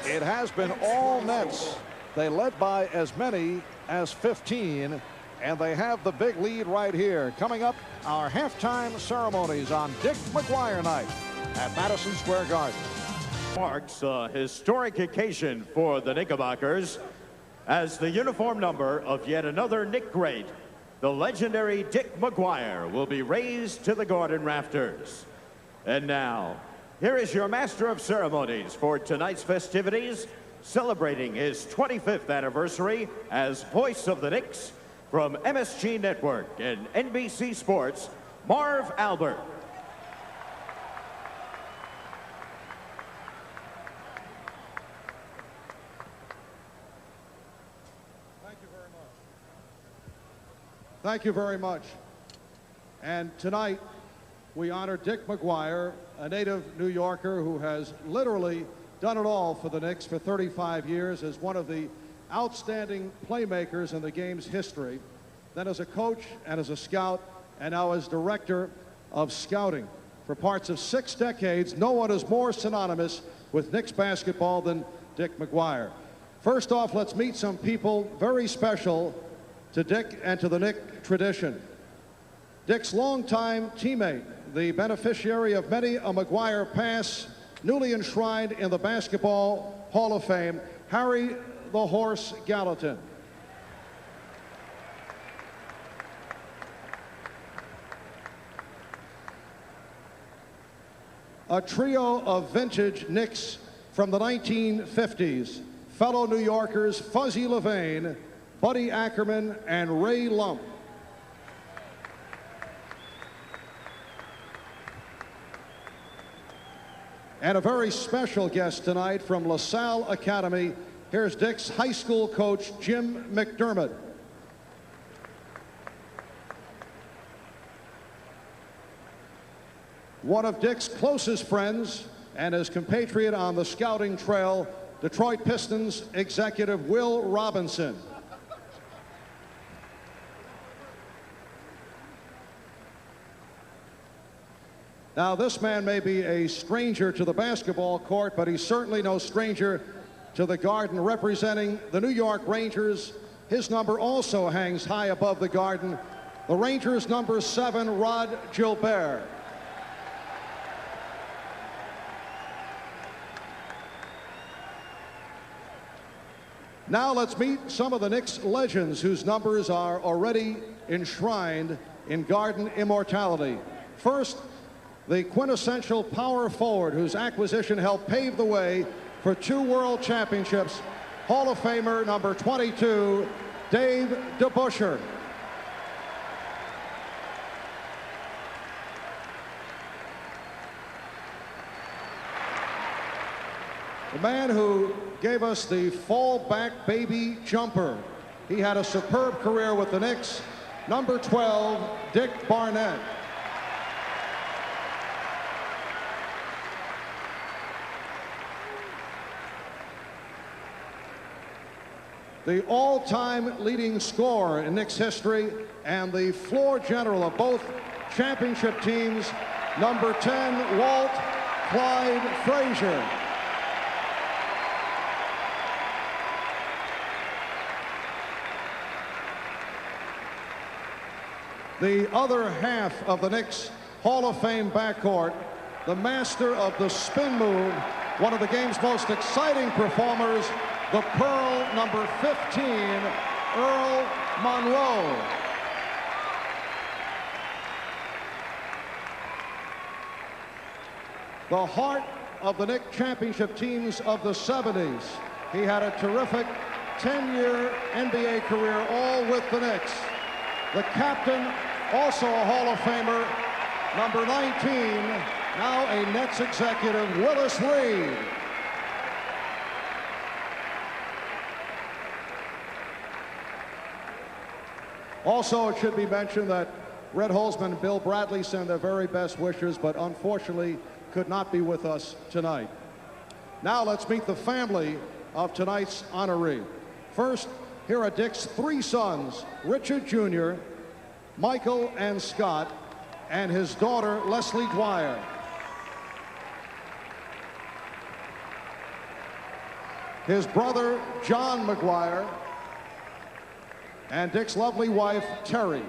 it has been all Nets. They led by as many as 15. And they have the big lead right here. Coming up, our halftime ceremonies on Dick McGuire night at Madison Square Garden. Marks a historic occasion for the Knickerbockers as the uniform number of yet another Knick great, the legendary Dick McGuire, will be raised to the Garden rafters. And now, here is your master of ceremonies for tonight's festivities, celebrating his 25th anniversary as voice of the Knicks, from MSG Network and NBC Sports, Marv Albert. Thank you very much. And tonight, we honor Dick McGuire, a native New Yorker who has literally done it all for the Knicks for 35 years as one of the outstanding playmakers in the game's history, then as a coach and as a scout, and now as director of scouting. For parts of 6 decades, no one is more synonymous with Knicks basketball than Dick McGuire. First off, let's meet some people very special to Dick and to the Knick tradition. Dick's longtime teammate, the beneficiary of many a McGuire pass, newly enshrined in the Basketball Hall of Fame, Harry the Horse Gallatin. A trio of vintage Knicks from the 1950s, fellow New Yorkers Fuzzy Levain, Buddy Ackerman, and Ray Lump. And a very special guest tonight from LaSalle Academy. Here's Dick's high school coach, Jim McDermott. One of Dick's closest friends and his compatriot on the scouting trail, Detroit Pistons executive Will Robinson. Now, this man may be a stranger to the basketball court, but he's certainly no stranger to the Garden. Representing the New York Rangers, his number also hangs high above the Garden. The Rangers' number 7, Rod Gilbert. Now let's meet some of the Knicks legends whose numbers are already enshrined in Garden immortality. First, the quintessential power forward whose acquisition helped pave the way for 2 world championships, Hall of Famer number 22, Dave DeBusschere. The man who gave us the fallback baby jumper. He had a superb career with the Knicks, number 12, Dick Barnett. The all-time leading scorer in Knicks history and the floor general of both championship teams, number 10, Walt Clyde Frazier. The other half of the Knicks Hall of Fame backcourt, the master of the spin move, one of the game's most exciting performers, the Pearl number 15, Earl Monroe. The heart of the Knicks championship teams of the 70s. He had a terrific 10-year NBA career, all with the Knicks. The captain, also a Hall of Famer, number 19, now a Nets executive, Willis Reed. Also, it should be mentioned that Red Holzman and Bill Bradley send their very best wishes, but unfortunately could not be with us tonight. Now let's meet the family of tonight's honoree. First, here are Dick's 3 sons, Richard Jr., Michael and Scott, and his daughter, Leslie Dwyer. His brother, John McGuire, and Dick's lovely wife, Terry.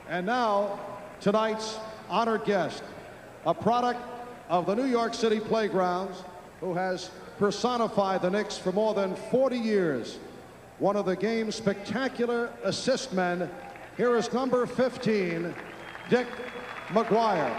And now, tonight's honored guest, a product of the New York City playgrounds, who has personified the Knicks for more than 40 years. One of the game's spectacular assist men. Here is number 15, Dick McGuire.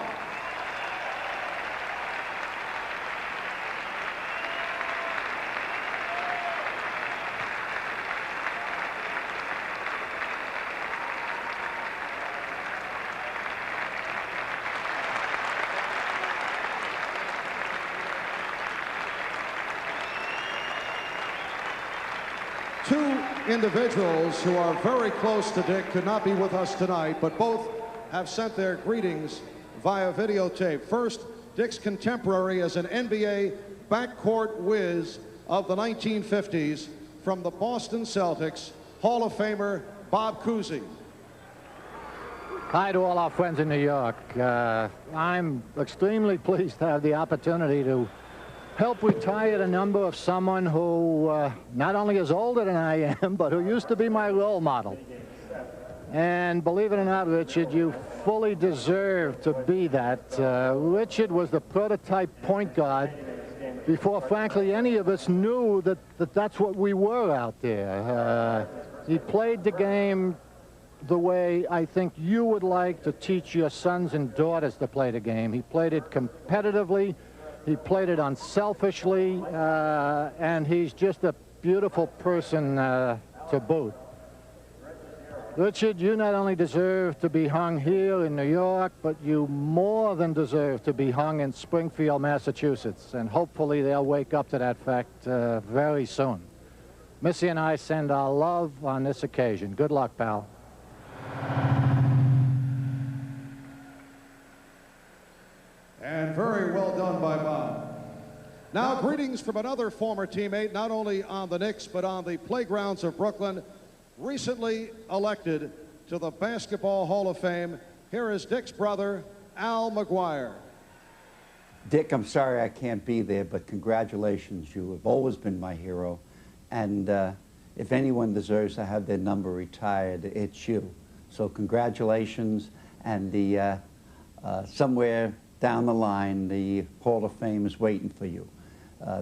Two individuals who are very close to Dick could not be with us tonight, but both have sent their greetings via videotape. First, Dick's contemporary as an NBA backcourt whiz of the 1950s from the Boston Celtics, Hall of Famer Bob Cousy. Hi to all our friends in New York. I'm extremely pleased to have the opportunity to help retire the number of someone who not only is older than I am, but who used to be my role model. And believe it or not, Richard, you fully deserve to be that. Richard was the prototype point guard before, frankly, any of us knew that that's what we were out there. He played the game the way I think you would like to teach your sons and daughters to play the game. He played it competitively. He played it unselfishly, and he's just a beautiful person to boot. Richard, you not only deserve to be hung here in New York, but you more than deserve to be hung in Springfield, Massachusetts, and hopefully they'll wake up to that fact very soon. Missy and I send our love on this occasion. Good luck, pal. And very well done by Bob. Now, greetings from another former teammate, not only on the Knicks, but on the playgrounds of Brooklyn, recently elected to the Basketball Hall of Fame. Here is Dick's brother, Al McGuire. Dick, I'm sorry I can't be there, but congratulations. You have always been my hero. And if anyone deserves to have their number retired, it's you. So congratulations. And somewhere down the line, the Hall of Fame is waiting for you.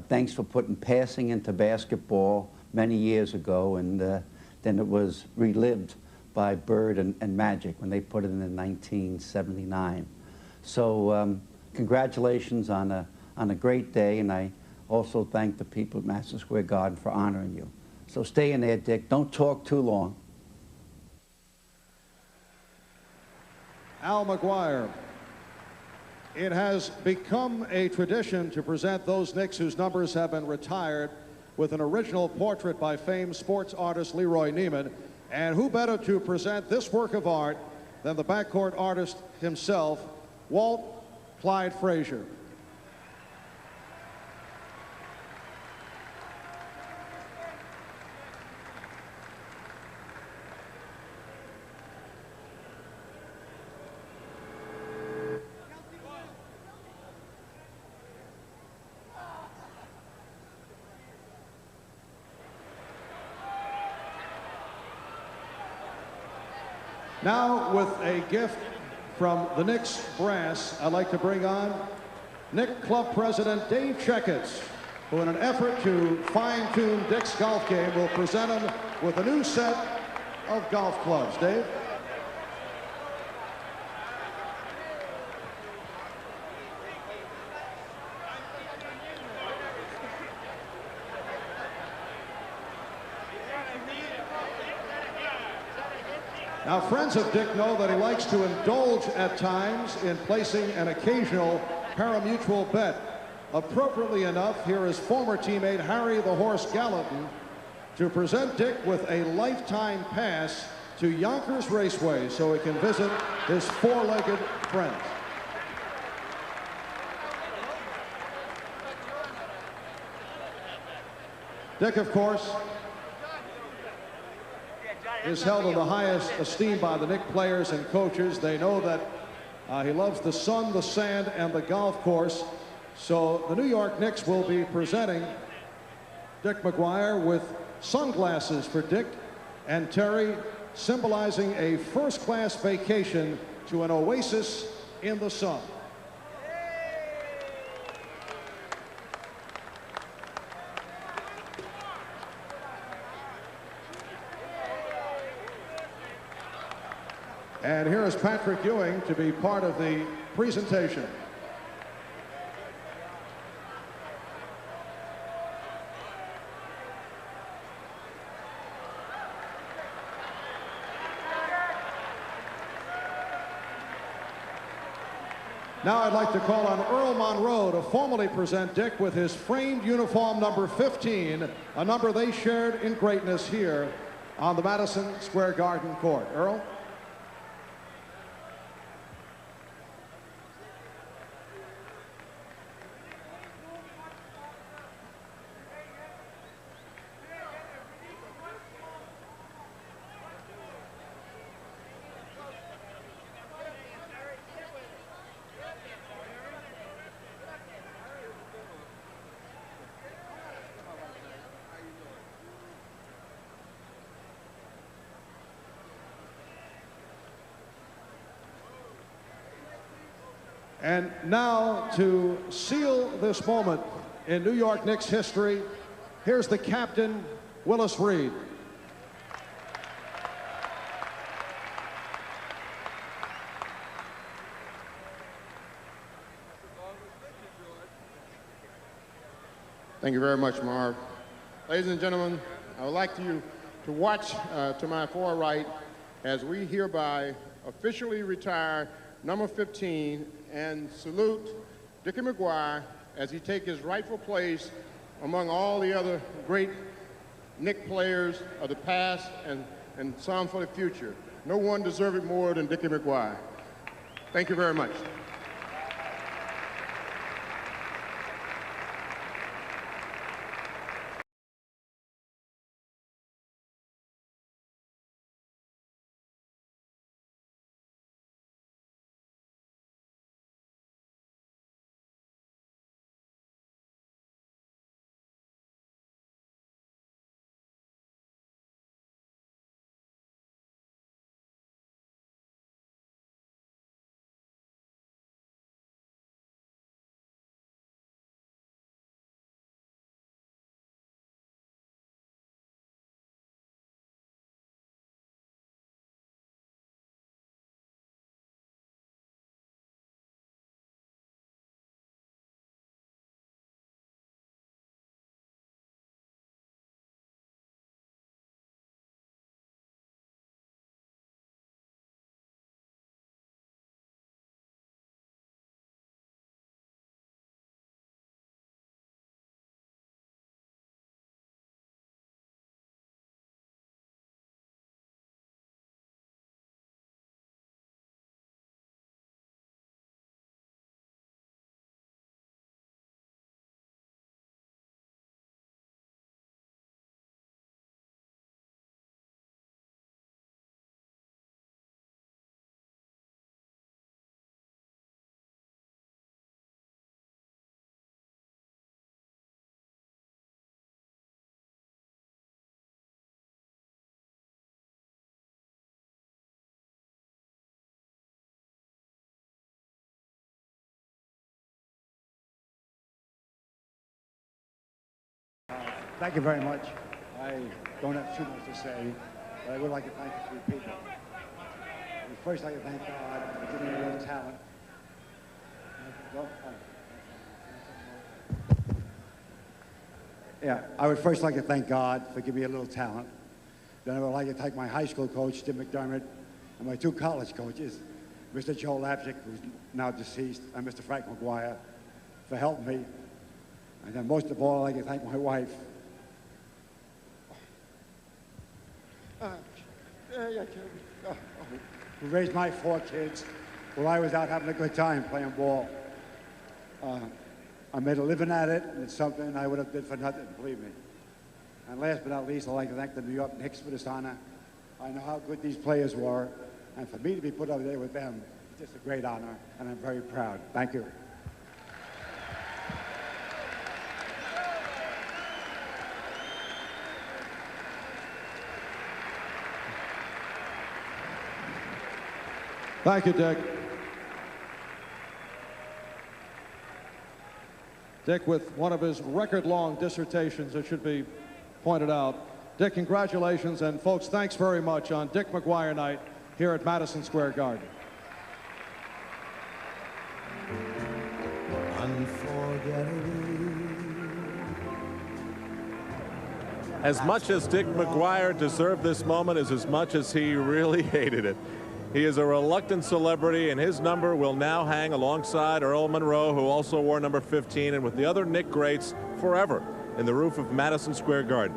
Thanks for putting passing into basketball many years ago, and then it was relived by Bird and Magic when they put it in 1979. So congratulations on a great day, and I also thank the people at Madison Square Garden for honoring you. So stay in there, Dick. Don't talk too long. Al McGuire. It has become a tradition to present those Knicks whose numbers have been retired with an original portrait by famed sports artist Leroy Neiman. And who better to present this work of art than the backcourt artist himself, Walt Clyde Frazier. Now, with a gift from the Knicks brass, I'd like to bring on Knicks Club President Dave Checketts, who in an effort to fine-tune Dick's golf game will present him with a new set of golf clubs. Dave? Now, friends of Dick know that he likes to indulge at times in placing an occasional pari-mutuel bet. Appropriately enough, here is former teammate Harry the Horse Gallatin to present Dick with a lifetime pass to Yonkers Raceway so he can visit his four-legged friends. Dick, of course, is held in the highest esteem by the Knicks players and coaches. They know that He loves the sun, the sand, and the golf course. So the New York Knicks will be presenting Dick McGuire with sunglasses for Dick and Terry, symbolizing a first-class vacation to an oasis in the sun. And here is Patrick Ewing to be part of the presentation. Now I'd like to call on Earl Monroe to formally present Dick with his framed uniform number 15, a number they shared in greatness here on the Madison Square Garden court. Earl? And now, to seal this moment in New York Knicks history, here's the captain, Willis Reed. Thank you very much, Marv. Ladies and gentlemen, I would like you to watch to my far right as we hereby officially retire number 15 and salute Dickie McGuire as he takes his rightful place among all the other great Knick players of the past and some for the future. No one deserves it more than Dickie McGuire. Thank you very much. Thank you very much. I don't have too much to say, but I would like to thank a few people. First, I'd like to thank God for giving me a little talent. Yeah, I would first like to thank God for giving me a little talent. Then I would like to thank my high school coach, Tim McDermott, and my two college coaches, Mr. Joe Lapchick, who's now deceased, and Mr. Frank McGuire, for helping me. And then most of all, I'd like to thank my wife. Who raised my 4 kids while I was out having a good time playing ball. I made a living at it, and it's something I would have did for nothing, believe me. And last but not least, I'd like to thank the New York Knicks for this honor. I know how good these players were, and for me to be put up there with them just a great honor, and I'm very proud. Thank you. Thank you, Dick. Dick with one of his record-long dissertations, it should be pointed out. Dick, congratulations, and folks, thanks very much on Dick McGuire night here at Madison Square Garden. As much as Dick McGuire deserved this moment as much as he really hated it. He is a reluctant celebrity, and his number will now hang alongside Earl Monroe, who also wore number 15, and with the other Knick greats forever in the roof of Madison Square Garden.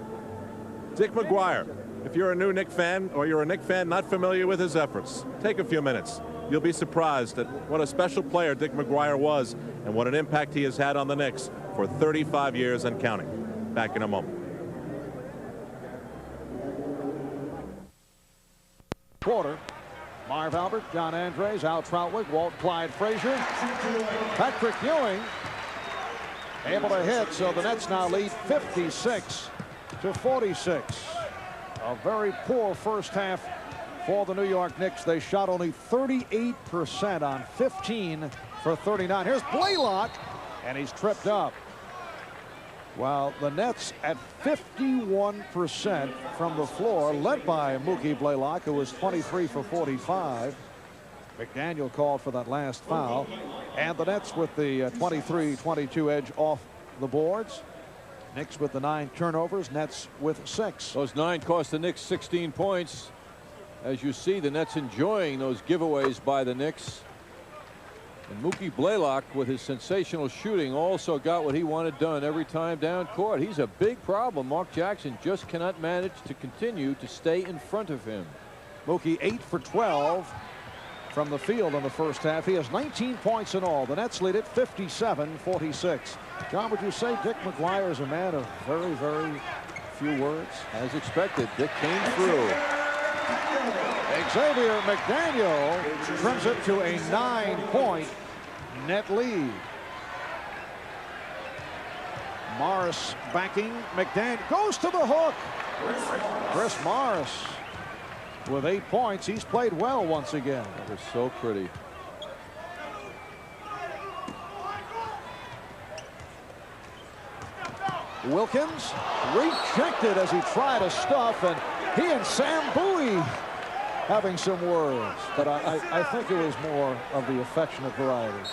Dick McGuire, if you're a new Knick fan or you're a Knick fan not familiar with his efforts, take a few minutes. You'll be surprised at what a special player Dick McGuire was and what an impact he has had on the Knicks for 35 years and counting. Back in a moment. Quarter. Marv Albert, John Andres, Al Troutwig, Walt Clyde Frazier, Patrick Ewing able to hit, so the Nets now lead 56-46. A very poor first half for the New York Knicks. They shot only 38% on 15 for 39. Here's Blaylock, and he's tripped up. While the Nets at 51% from the floor, led by Mookie Blaylock, who was 23 for 45. McDaniel called for that last foul. And the Nets with the 23-22 edge off the boards. Knicks with the 9 turnovers, Nets with 6. Those 9 cost the Knicks 16 points. As you see, the Nets enjoying those giveaways by the Knicks. And Mookie Blaylock, with his sensational shooting, also got what he wanted done every time down court. He's a big problem. Mark Jackson just cannot manage to continue to stay in front of him. Mookie 8 for 12 from the field in the first half. He has 19 points in all. The Nets lead it 57-46. John, would you say Dick McGuire is a man of very, very few words? As expected, Dick came through. Xavier McDaniel trims it to a 9-point net lead. Morris backing McDaniel, goes to the hook. Chris Morris with 8 points. He's played well once again. That was so pretty. Wilkins rejected as he tried a stuff, and he and Sam Bowie having some words, but I think it was more of the affectionate variety.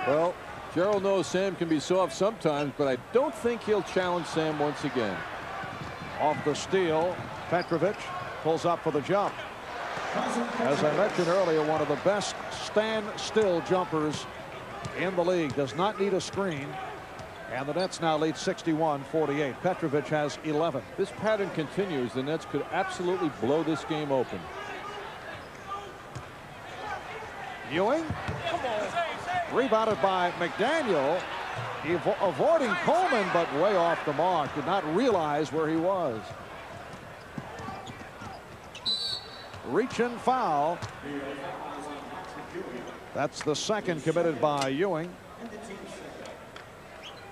Well, Gerald knows Sam can be soft sometimes, but I don't think he'll challenge Sam once again. Off the steal, Petrovic pulls up for the jump. As I mentioned earlier, one of the best stand-still jumpers in the league. Does not need a screen. And the Nets now lead 61-48. Petrovic has 11. This pattern continues. The Nets could absolutely blow this game open. Ewing. Rebounded by McDaniel. Avoiding Coleman, but way off the mark. Did not realize where he was. Reach and foul. That's the second committed by Ewing.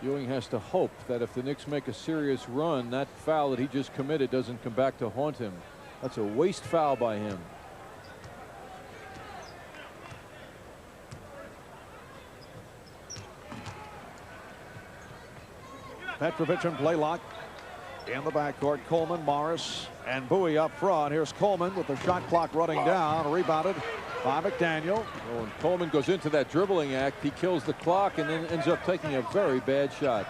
Ewing has to hope that if the Knicks make a serious run, that foul that he just committed doesn't come back to haunt him. That's a waste foul by him. Petrovic and Blaylock in the backcourt. Coleman, Morris, and Bowie up front. Here's Coleman with the shot clock running down. Rebounded by McDaniel. When Coleman goes into that dribbling act, he kills the clock and then ends up taking a very bad shot.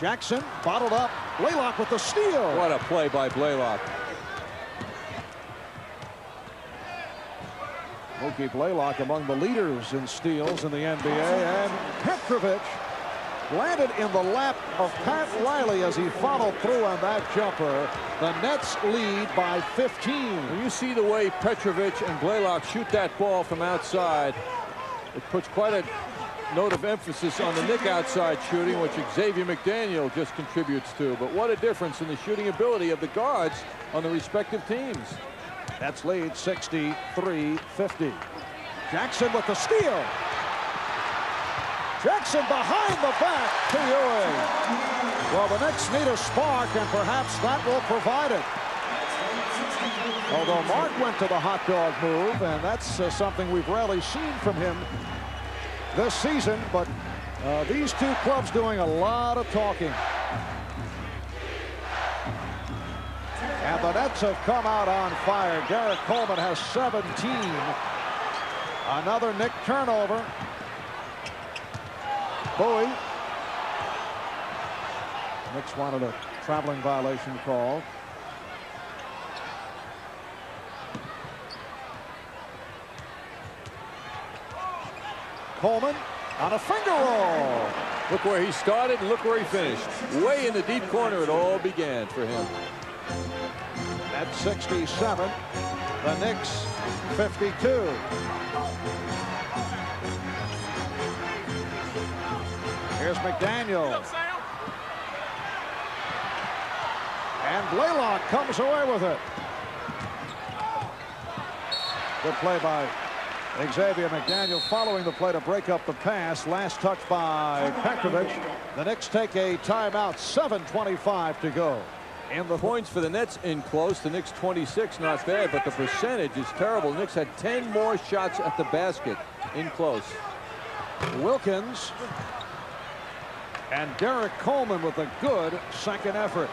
Jackson bottled up. Blaylock with the steal. What a play by Blaylock. Mookie Blaylock among the leaders in steals in the NBA. And Petrovic landed in the lap of Pat Riley as he followed through on that jumper. The Nets lead by 15. When you see the way Petrovic and Blaylock shoot that ball from outside, it puts quite a note of emphasis on the Knick outside shooting, which Xavier McDaniel just contributes to. But what a difference in the shooting ability of the guards on the respective teams. Nets lead 63-50. Jackson with the steal. Jackson behind the back to Ewing. Well, the Knicks need a spark, and perhaps that will provide it. Although Mark went to the hot dog move, and that's something we've rarely seen from him this season, but these two clubs doing a lot of talking. And the Nets have come out on fire. Derek Coleman has 17. Another Knick turnover. Bowie. Knicks wanted a traveling violation call. Coleman on a finger roll. Look where he started and look where he finished. Way in the deep corner it all began for him. At 67, the Knicks 52. Here's McDaniel. And Blaylock comes away with it. Good play by Xavier McDaniel following the play to break up the pass. Last touch by Petrovic. The Knicks take a timeout. 7:25 to go. And the points for the Nets in close. The Knicks 26, not bad, but the percentage is terrible. The Knicks had 10 more shots at the basket in close. Wilkins and Derek Coleman with a good second effort.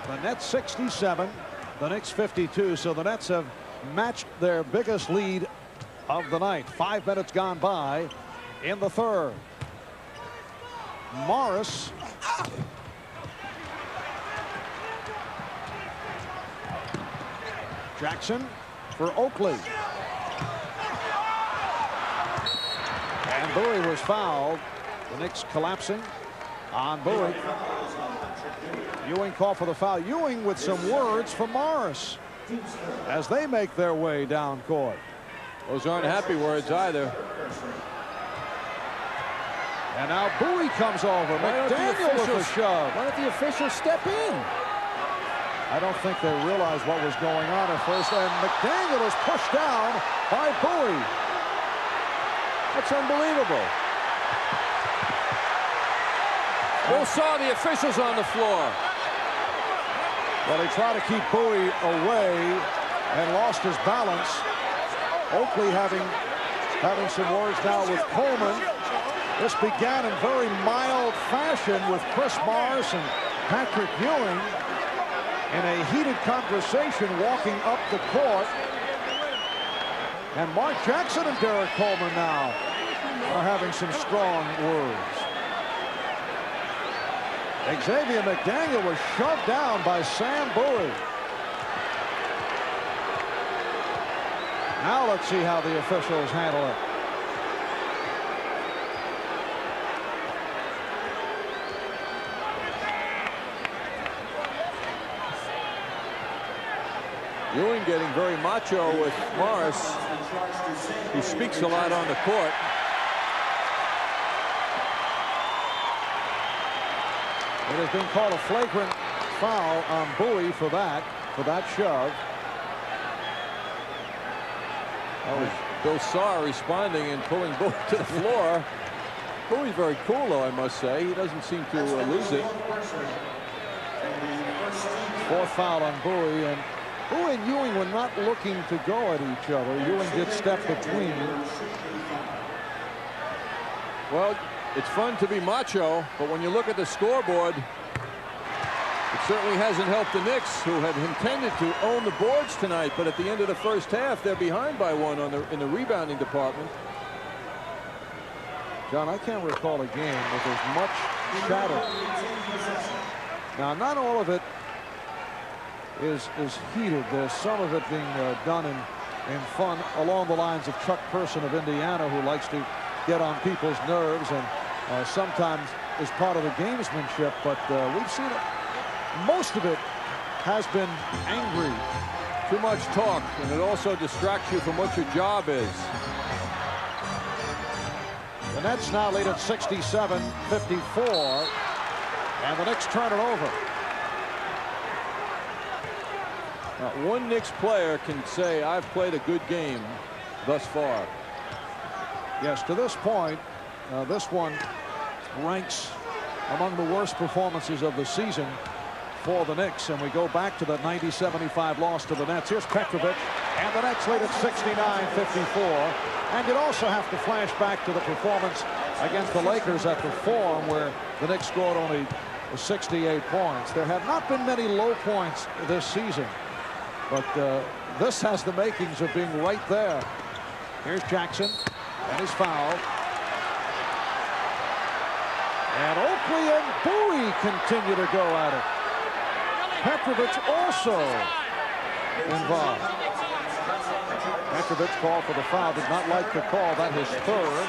The Nets 67, the Knicks 52. So the Nets have matched their biggest lead of the night. 5 minutes gone by in the third. Morris. Jackson for Oakley. And Bowie was fouled. The Knicks collapsing on Bowie. Ewing called for the foul. Ewing with some words for Morris as they make their way down court. Those aren't happy words either. And now Bowie comes over. McDaniel with a shove. Why don't the officials step in? I don't think they realized what was going on at first. And McDaniel is pushed down by Bowie. That's unbelievable. We'll saw the officials on the floor. Well, he tried to keep Bowie away and lost his balance. Oakley having some words now with Coleman. This began in very mild fashion with Chris Morris and Patrick Ewing in a heated conversation walking up the court. And Mark Jackson and Derek Coleman now are having some strong words. Xavier McDaniel was shoved down by Sam Bowie. Now let's see how the officials handle it. Ewing getting very macho with Morris. He speaks a lot on the court. It has been called a flagrant foul on Bowie for that shove. That was Bill Saar responding and pulling Bowie to the floor. Bowie's very cool, though, I must say. He doesn't seem to lose it. Fourth foul on Bowie, and Bowie and Ewing were not looking to go at each other. Ewing did step between. Well, it's fun to be macho, but when you look at the scoreboard, it certainly hasn't helped the Knicks, who had intended to own the boards tonight, but at the end of the first half, they're behind by one in the rebounding department. John, I can't recall a game with as much chatter. Now, not all of it is heated. There's some of it being done in fun along the lines of Chuck Person of Indiana, who likes to get on people's nerves and sometimes is part of the gamesmanship, but we've seen it. Most of it has been angry. Too much talk, and it also distracts you from what your job is. The Nets now lead at 67-54, and the Knicks turn it over. Not one Knicks player can say I've played a good game thus far. Yes, to this point, this one ranks among the worst performances of the season for the Knicks, and we go back to the 90-75 loss to the Nets. Here's Petrovic, and the Nets lead at 69-54. And you'd also have to flash back to the performance against the Lakers at the Forum, where the Knicks scored only 68 points. There have not been many low points this season, but this has the makings of being right there. Here's Jackson, and he's fouled. And Oakley and Bowie continue to go at it. Petrovic also involved. Petrovic called for the foul, did not like the call. That is third.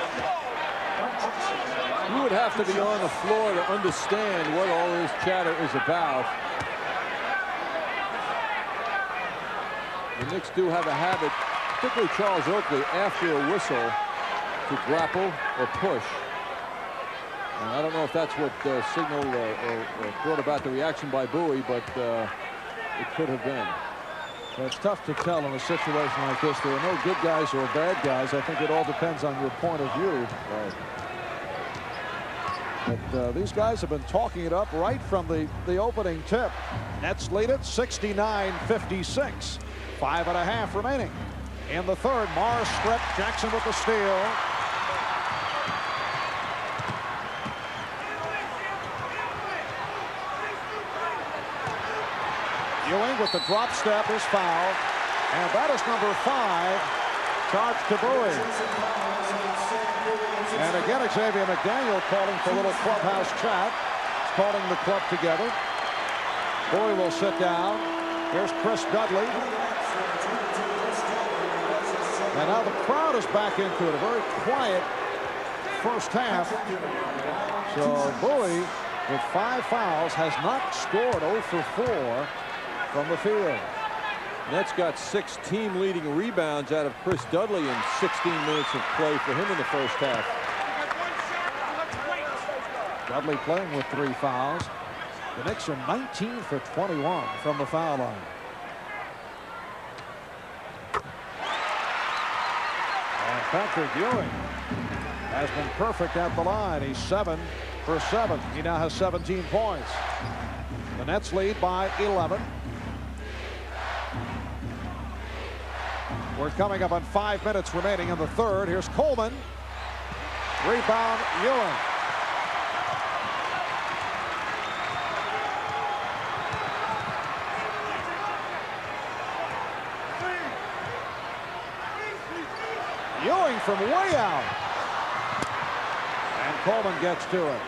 You would have to be on the floor to understand what all this chatter is about. The Knicks do have a habit, particularly Charles Oakley, after a whistle, to grapple or push. And I don't know if that's what signaled or brought about the reaction by Bowie, but it could have been. So it's tough to tell in a situation like this. There are no good guys or bad guys. I think it all depends on your point of view. Right. But these guys have been talking it up right from the opening tip. Nets lead it 69-56. 5.5 remaining. In the third, Morris stripped. Jackson with the steal. Ewing with the drop step is fouled, and that is number 5, charged to Bowie. And again, Xavier McDaniel calling for a little clubhouse chat. He's calling the club together. Bowie will sit down. Here's Chris Dudley. And now the crowd is back into it. A very quiet first half. So Bowie, with 5 fouls, has not scored 0 for 4 from the field. Nets got 6 team-leading rebounds out of Chris Dudley in 16 minutes of play for him in the first half. Dudley playing with 3 fouls. The Knicks are 19 for 21 from the foul line. And Patrick Ewing has been perfect at the line. He's 7 for 7. He now has 17 points. The Nets lead by 11. We're coming up on 5 minutes remaining in the third. Here's Coleman. Rebound, Ewing. Ewing from way out. And Coleman gets to it.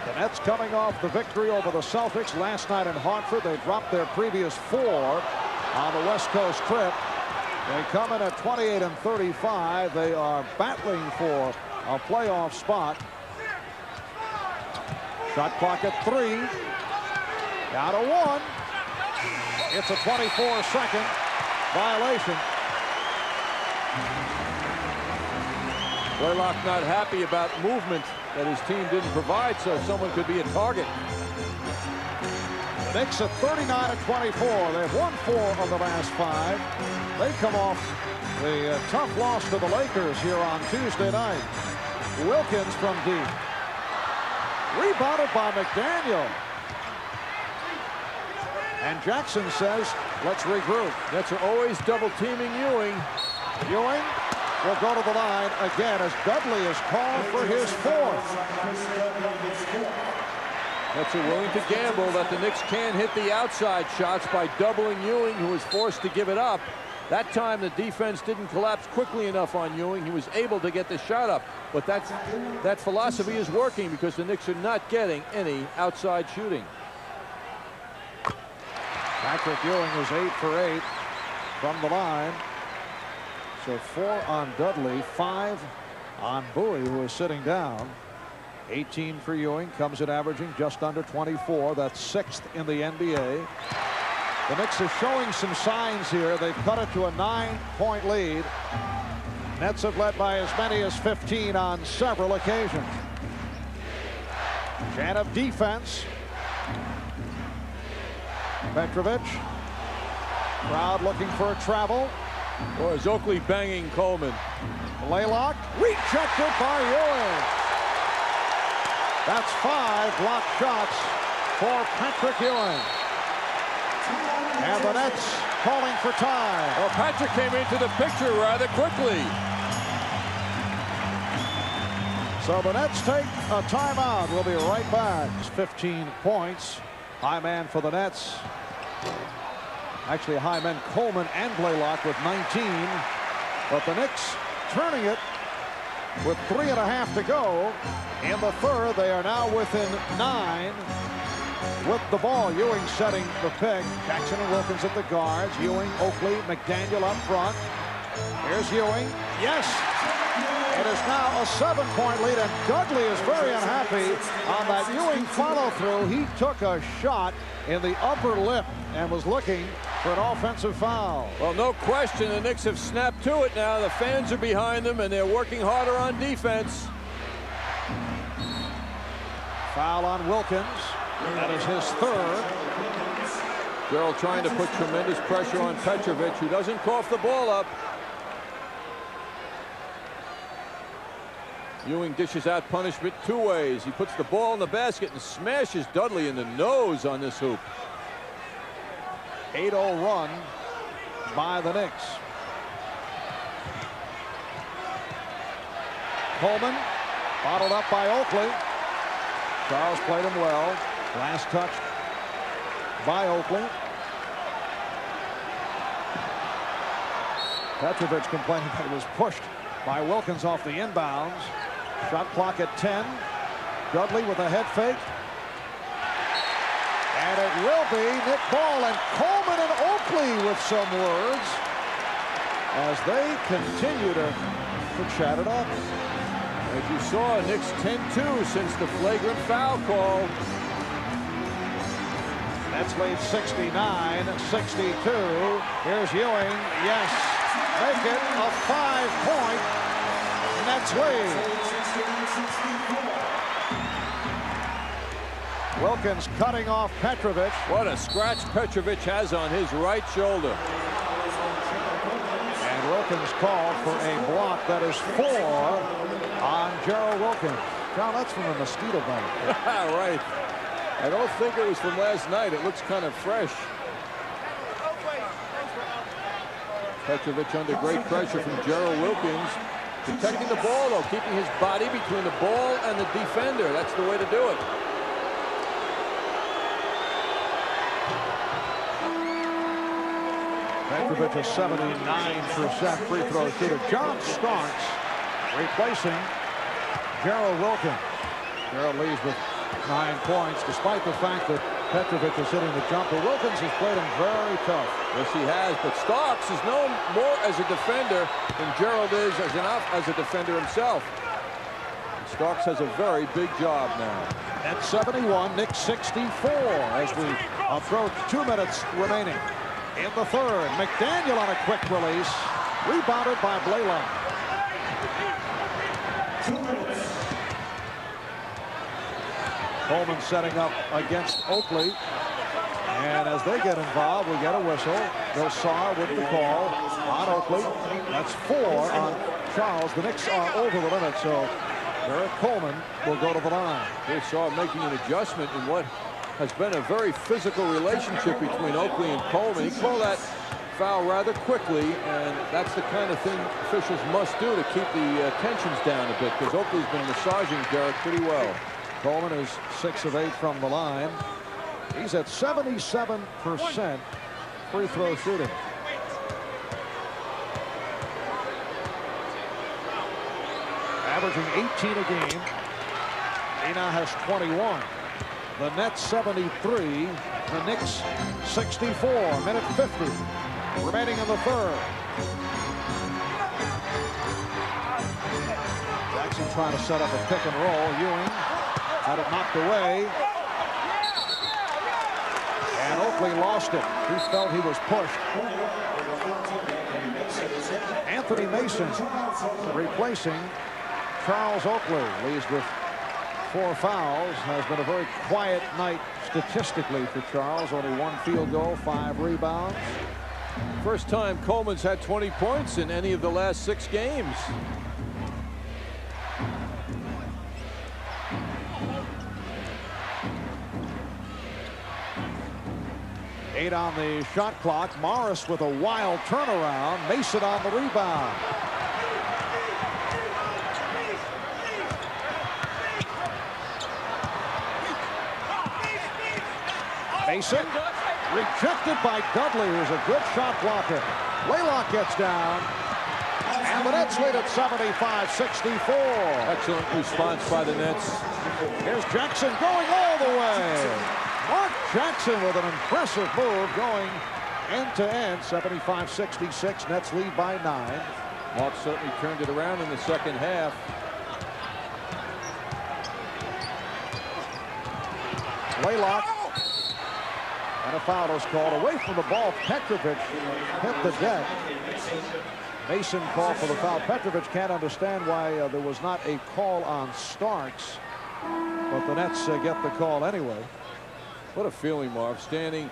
The Nets coming off the victory over the Celtics last night in Hartford. They dropped their previous 4 on the West Coast trip. They come in at 28-35. They are battling for a playoff spot. Shot clock at 3. Down to 1. It's a 24-second violation. Blaylock not happy about movement that his team didn't provide, so someone could be a target. The Knicks at 39-24. They've won 4 of the last 5. They come off the tough loss to the Lakers here on Tuesday night. Wilkins from deep. Rebounded by McDaniel. And Jackson says, let's regroup. Nets are always double-teaming Ewing. Ewing will go to the line again as Dudley is called for his 4th. Nets are willing to gamble that the Knicks can hit the outside shots by doubling Ewing, who was forced to give it up. That time the defense didn't collapse quickly enough on Ewing. He was able to get the shot up. But that philosophy is working because the Knicks are not getting any outside shooting. Patrick Ewing is 8 for 8 from the line. So 4 on Dudley, 5 on Bowie, who is sitting down. 18 for Ewing, comes in averaging just under 24. That's 6th in the NBA. The Knicks are showing some signs here. They've cut it to a 9-point lead. Nets have led by as many as 15 on several occasions. Chant of defense. Petrovic. Crowd looking for a travel. Or is Oakley banging Coleman? Blaylock rejected by Ewing. That's 5 blocked shots for Patrick Ewing. And the Nets calling for time. Well, Patrick came into the picture rather quickly. So the Nets take a timeout. We'll be right back. 15 points. High man for the Nets. Actually, high men Coleman and Blaylock with 19. But the Knicks turning it with 3.5 to go. In the third, they are now within 9 with the ball. Ewing setting the pick. Jackson and Wilkins at the guards. Ewing, Oakley, McDaniel up front. Here's Ewing. Yes! It is now a 7-point lead, and Dudley is very unhappy on that Ewing follow-through. He took a shot in the upper lip and was looking for an offensive foul. Well, no question, the Knicks have snapped to it now. The fans are behind them, and they're working harder on defense. Foul on Wilkins. That is his third. Gerald trying to put tremendous pressure on Petrovic, who doesn't cough the ball up. Ewing dishes out punishment 2 ways. He puts the ball in the basket and smashes Dudley in the nose on this hoop. 8-0 run by the Knicks. Coleman bottled up by Oakley. Charles played him well. Last touch by Oakley. Petrovic complaining that he was pushed by Wilkins off the inbounds. Shot clock at 10. Dudley with a head fake. And it will be Nick Ball and Coleman and Oakley with some words as they continue to chat it up. As you saw, Knicks 10-2 since the flagrant foul call. Nets lead 69-62. Here's Ewing. Yes. Make it a 5-point Nets lead. Wilkins cutting off Petrovic. What a scratch Petrovic has on his right shoulder. And Wilkins called for a block. That is 4 on Gerald Wilkins. John, that's from the mosquito bite. Right. I don't think it was from last night. It looks kind of fresh. Petrovic under great pressure from Gerald Wilkins. Protecting the ball, though, keeping his body between the ball and the defender. That's the way to do it. Petrovic is 79% free throw shooter. John Starks replacing Gerald Wilkins. Gerald leads with 9 points, despite the fact that Petrovic is hitting the jumper. Wilkins has played him very tough. Yes, he has, but Starks is known more as a defender than Gerald is as a defender himself. And Starks has a very big job now. At 71, Knicks 64 as we approach 2 minutes remaining. In the third, McDaniel on a quick release, rebounded by Blaylock. 2 minutes. Coleman setting up against Oakley. And as they get involved, we get a whistle. Vilsar with the call on Oakley. That's 4 on Charles. The Knicks are over the limit, so Eric Coleman will go to the line. Vilsar making an adjustment in what has been a very physical relationship between Oakley and Coleman. He called that foul rather quickly, and that's the kind of thing officials must do to keep the tensions down a bit, because Oakley's been massaging Derek pretty well. Coleman is 6 of 8 from the line. He's at 77% free throw shooting. Averaging 18 a game. He now has 21. The Nets 73. The Knicks 64. Minute 50 remaining in the third. Jackson trying to set up a pick and roll. Ewing had it knocked away. And Oakley lost it. He felt he was pushed. Anthony Mason replacing Charles Oakley. Leads with 4 fouls. Has been a very quiet night statistically for Charles. Only 1 field goal, 5 rebounds. First time Coleman's had 20 points in any of the last 6 games. Eight on the shot clock. Morris with a wild turnaround. Mason on the rebound. Mason rejected by Dudley, who's a good shot blocker. Laylock gets down. And the Nets lead at 75-64. Excellent response by the Nets. Here's Jackson going all the way. Mark Jackson with an impressive move going end to end. 75-66. Nets lead by 9. Mark certainly turned it around in the second half. Laylock. And a foul is called. Away from the ball, Petrovic hit the deck. Mason called for the foul. Petrovic can't understand why there was not a call on Starks. But the Nets get the call anyway. What a feeling, Marv. Standing,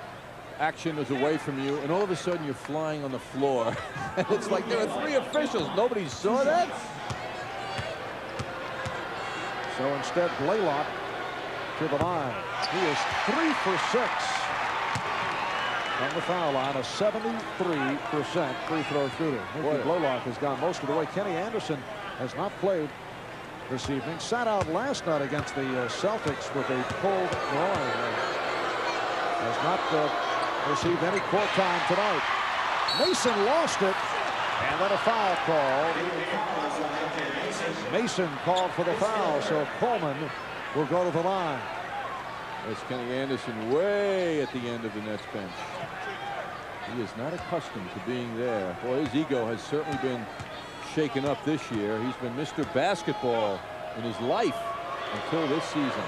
action is away from you, and all of a sudden you're flying on the floor. And it's like there are 3 officials. Nobody saw that? So instead, Blaylock to the line. He is 3 for 6 on the foul line, a 73% free throw shooter. Mickey Blaylock has gone most of the way. Kenny Anderson has not played this evening. Sat out last night against the Celtics with a pulled groin. Has not received any court time tonight. Mason lost it, and then a foul called. Mason called for the foul, so Coleman will go to the line. There's Kenny Anderson way at the end of the Nets bench. He is not accustomed to being there. Boy, his ego has certainly been shaken up this year. He's been Mr. Basketball in his life until this season.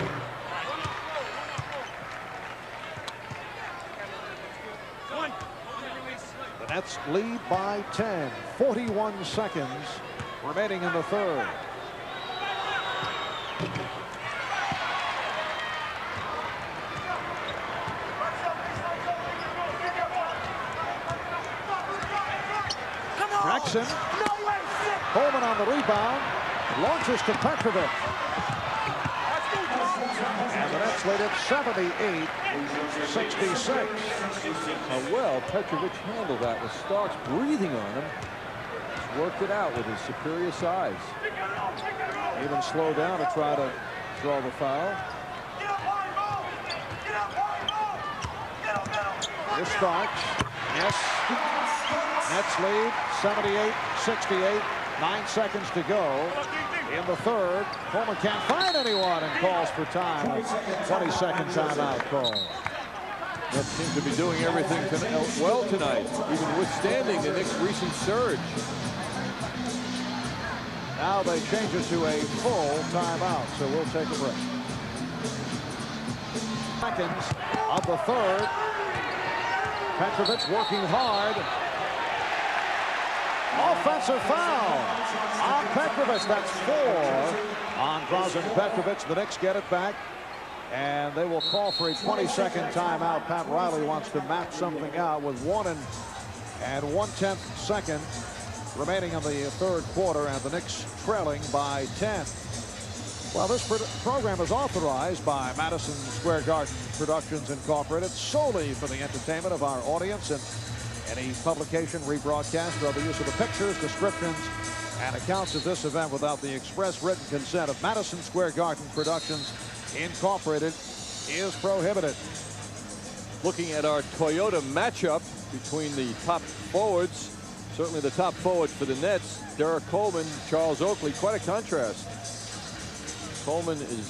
The Nets lead by 10. 41 seconds remaining in the third. Jackson. Coleman on the rebound. Launches to Petrovic. And the Nets lead at 78-66. Well, Petrovic handled that with Starks breathing on him. He's worked it out with his superior size. Even slow down to try to draw the foul. Here's Starks. Yes. Nets lead 78-68. 9 seconds to go in the third. Coleman can't find anyone and calls for time. 20-second timeout call. Nets seem to be doing everything well tonight, even withstanding the Knicks' recent surge. Now they change it to a full timeout, so we'll take a break. Seconds of the third. Petrovic working hard. Offensive foul on Petrovic. That's 4 on Drazen Petrovic. The Knicks get it back, and they will call for a 20-second timeout. Pat Riley wants to map something out with 1 1/10 second remaining in the third quarter, and the Knicks trailing by 10. Well, this program is authorized by Madison Square Garden Productions Incorporated solely for the entertainment of our audience, and any publication, rebroadcast, or other use of the pictures, descriptions, and accounts of this event without the express written consent of Madison Square Garden Productions Incorporated is prohibited. Looking at our Toyota matchup between the top forwards, certainly the top forward for the Nets, Derek Coleman, Charles Oakley, quite a contrast. Coleman is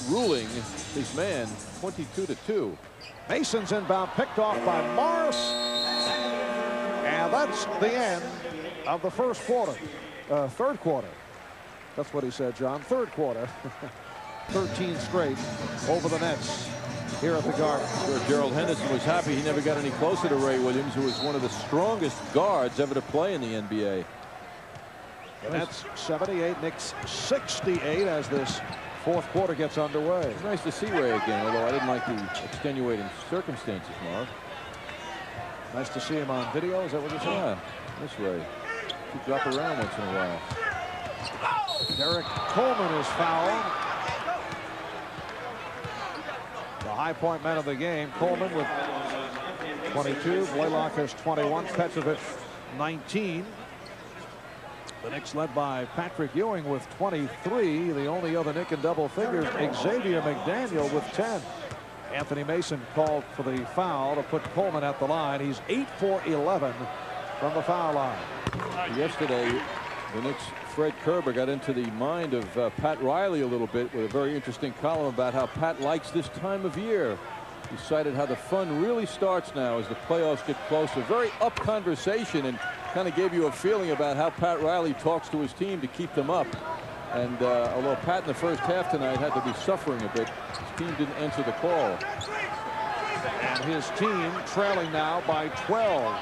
ruling his man 22-2. Mason's inbound, picked off by Morris. And that's the end of the first quarter. Third quarter. That's what he said, John. Third quarter. 13 straight over the Nets here at the Garden. Sure, Gerald Henderson was happy he never got any closer to Ray Williams, who was one of the strongest guards ever to play in the NBA. The Nets 78, Knicks 68 as this fourth quarter gets underway. It's nice to see Ray again, although I didn't like the extenuating circumstances, Marv. Nice to see him on video. Is that what you're saying? Yeah, this Ray. He drop around once in a while. Derek Coleman is fouled. The high point man of the game, Coleman with 22. Blaylock has 21. Petrovic 19. The Knicks led by Patrick Ewing with 23. The only other Knick in double figures, Xavier McDaniel with 10. Anthony Mason called for the foul to put Coleman at the line. He's 8 for 11 from the foul line. Yesterday, the Knicks' Fred Kerber got into the mind of Pat Riley a little bit with a very interesting column about how Pat likes this time of year. He cited how the fun really starts now as the playoffs get closer. Very up conversation, and kind of gave you a feeling about how Pat Riley talks to his team to keep them up. And although Pat in the first half tonight had to be suffering a bit, his team didn't answer the call. And his team trailing now by 12.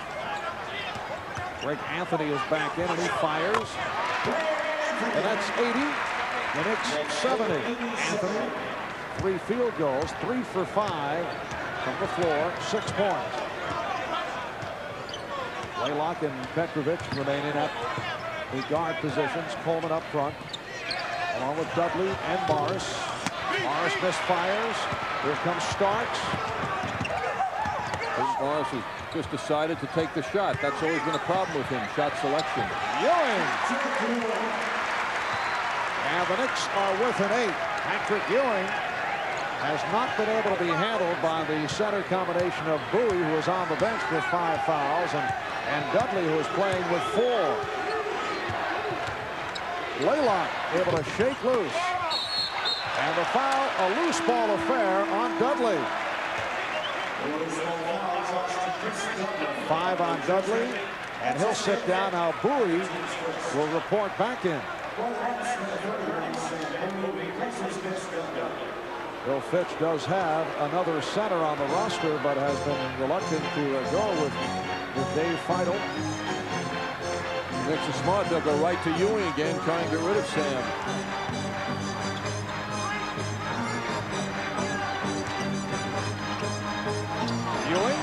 Greg Anthony is back in, and he fires. And that's 80. The Knicks 70. Anthony, 3 field goals, 3 for 5 from the floor, 6 points. Blaylock and Petrovic remain in at the guard positions. Coleman up front, along with Dudley and Morris. Morris misfires. Here comes Starks. Morris has just decided to take the shot. That's always been a problem with him, shot selection. Ewing. And the Knicks are with an 8. Patrick Ewing has not been able to be handled by the center combination of Bowie, who is on the bench with 5 fouls, and Dudley, who is playing with 4. Blaylock able to shake loose. And the foul, a loose ball affair on Dudley. 5 on Dudley, and he'll sit down. Now Bowie will report back in. Bill Fitch does have another center on the roster, but has been reluctant to go with Dave Feidel. Knicks are smart. They'll go right to Ewing again, try and get rid of Sam. Ewing.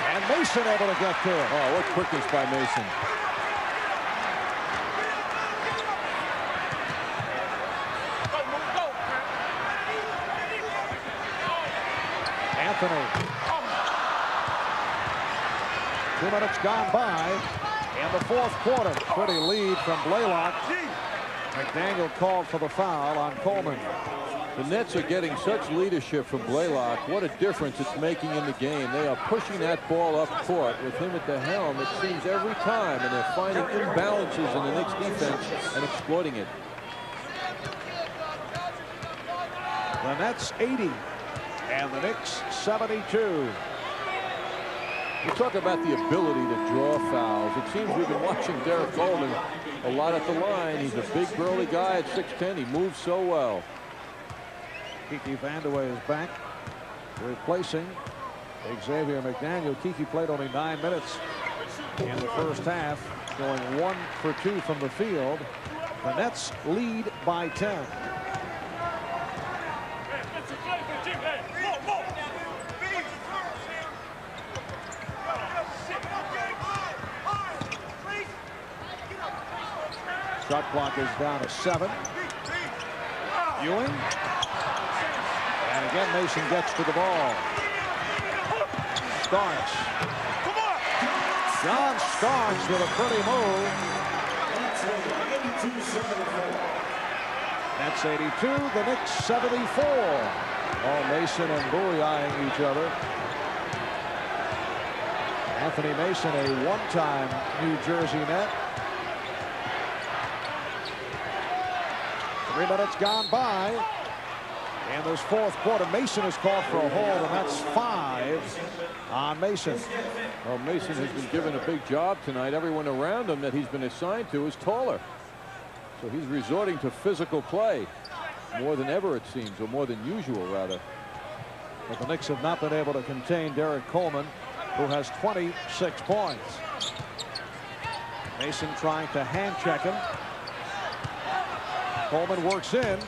And Mason able to get to it. Oh, what quickness by Mason. Anthony. 2 minutes gone by in the fourth quarter. Pretty lead from Blaylock. McDaniel called for the foul on Coleman. The Nets are getting such leadership from Blaylock. What a difference it's making in the game. They are pushing that ball up court with him at the helm, it seems, every time, and they're finding imbalances in the Knicks defense and exploiting it. The Nets 80 and the Knicks 72. We talk about the ability to draw fouls. It seems we've been watching Derek Coleman a lot at the line. He's a big, burly guy at 6'10". He moves so well. Kiki Vandeweghe is back, replacing Xavier McDaniel. Kiki played only 9 minutes in the first half, going 1 for 2 from the field. The Nets lead by 10. Shot clock is down to 7. Ewing. And again, Mason gets to the ball. Starks. John Starks with a pretty move. That's 82. The Knicks 74. All Mason and Bowie eyeing each other. Anthony Mason, a one-time New Jersey Net. 3 minutes gone by. In this fourth quarter, Mason is called for a hold, and that's 5 on Mason. Well, Mason has been given a big job tonight. Everyone around him that he's been assigned to is taller. So he's resorting to physical play more than ever, it seems, or more than usual, rather. But the Knicks have not been able to contain Derek Coleman, who has 26 points. Mason trying to hand check him. Coleman works in.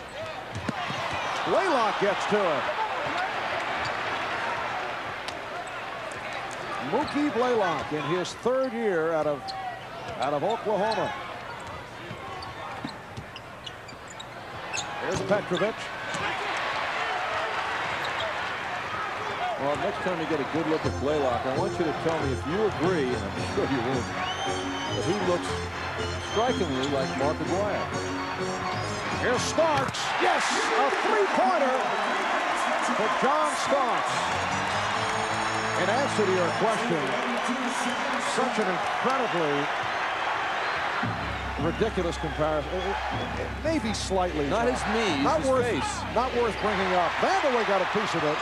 Blaylock gets to it. Mookie Blaylock in his 3rd year out of Oklahoma. Here's Petrovic. Well, next time you get a good look at Blaylock, I want you to tell me if you agree, and I'm sure you will, that he looks strikingly like Mark Aguirre. Here's Starks. Yes, a 3-pointer for John Starks. In answer to your question, such an incredibly ridiculous comparison. It may be slightly. Not his knees, not his worth, face. Not worth bringing up. Vandeweghe got a piece of it.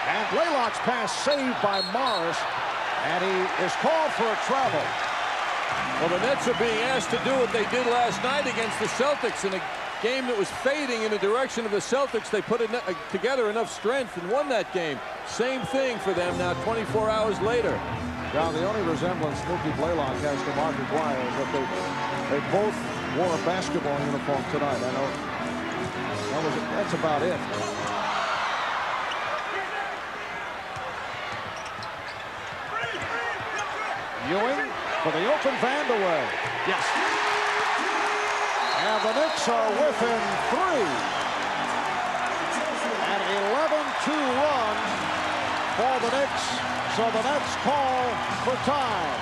And Blaylock's pass saved by Morris. And he is called for a travel. Well, the Nets are being asked to do what they did last night against the Celtics in a game that was fading in the direction of the Celtics. They put together enough strength and won that game. Same thing for them now 24 hours later. Now, the only resemblance Mookie Blaylock has to Mark Aguirre is that they both wore a basketball uniform tonight. I know that's about it. Ewing for the open Vandeweghe. Yes. And the Knicks are within 3. An 11-2 run for the Knicks. So the Nets call for time.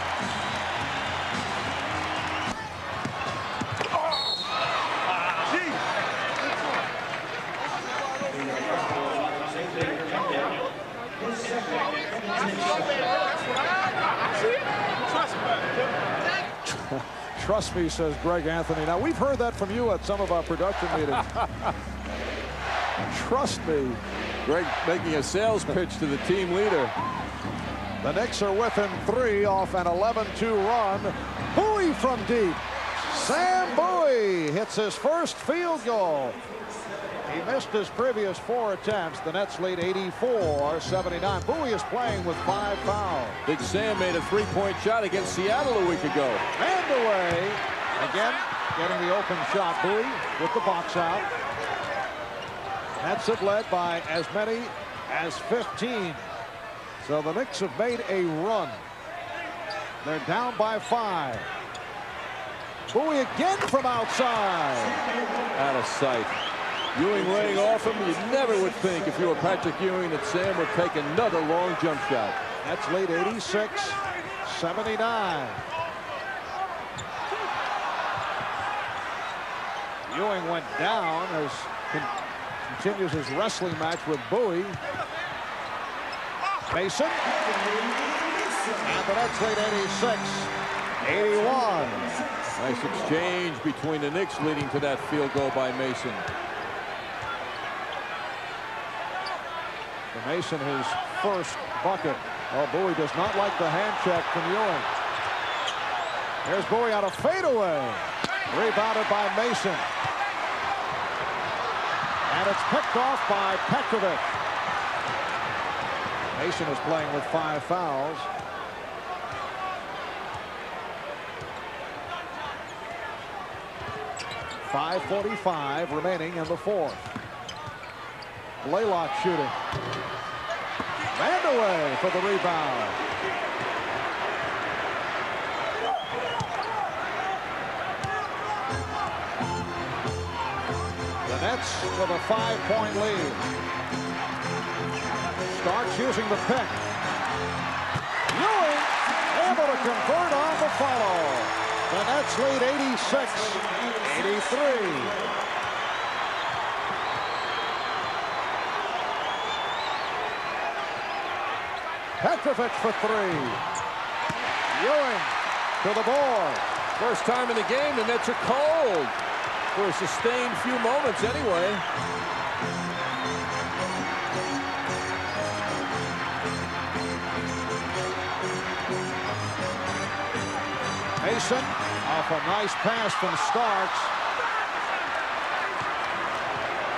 Trust me, says Greg Anthony. Now, we've heard that from you at some of our production meetings. Trust me. Greg making a sales pitch to the team leader. The Knicks are within 3 off an 11-2 run. Bowie from deep. Sam Bowie hits his first field goal. He missed his previous 4 attempts. The Nets lead 84-79. Bowie is playing with 5 fouls. Big Sam made a 3-point shot against Seattle a week ago. Vandeweghe again getting the open shot. Bowie with the box out. Nets have led by as many as 15. So the Knicks have made a run. They're down by 5. Bowie again from outside. Out of sight. Ewing laying off him. You never would think if you were Patrick Ewing that Sam would take another long jump shot. That's lead 86-79. Ewing went down as continues his wrestling match with Bowie. Mason. And the Nets lead 86-81. Nice exchange between the Knicks leading to that field goal by Mason. For Mason, his first bucket. Oh, Bowie does not like the hand check from Ewing. Here's Bowie on a fadeaway. Rebounded by Mason. And it's picked off by Petrovic. Mason is playing with 5 fouls. .5:45 remaining in the 4th. Blaylock shooting. Vandeweghe for the rebound. The Nets with a 5-point lead. Starks using the pick. Ewing able to convert on the follow. The Nets lead 86-83. Petrovic for 3. Ewing to the board. First time in the game, the Nets are cold for a sustained few moments anyway. Mason off a nice pass from Starks.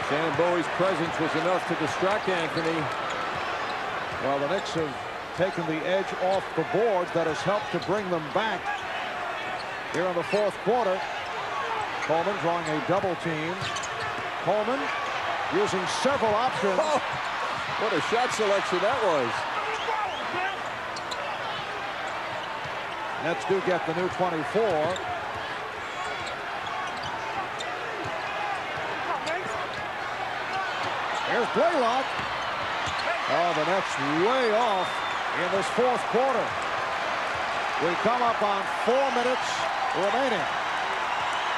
Sam Bowie's presence was enough to distract Anthony. Well, the Knicks have taken the edge off the boards. That has helped to bring them back here in the 4th quarter. Coleman drawing a double team. Coleman using several options. Oh, what a shot selection that was. Nets do get the new 24. Here's Blaylock. Oh, the Nets way off in this fourth quarter. We come up on 4 minutes remaining.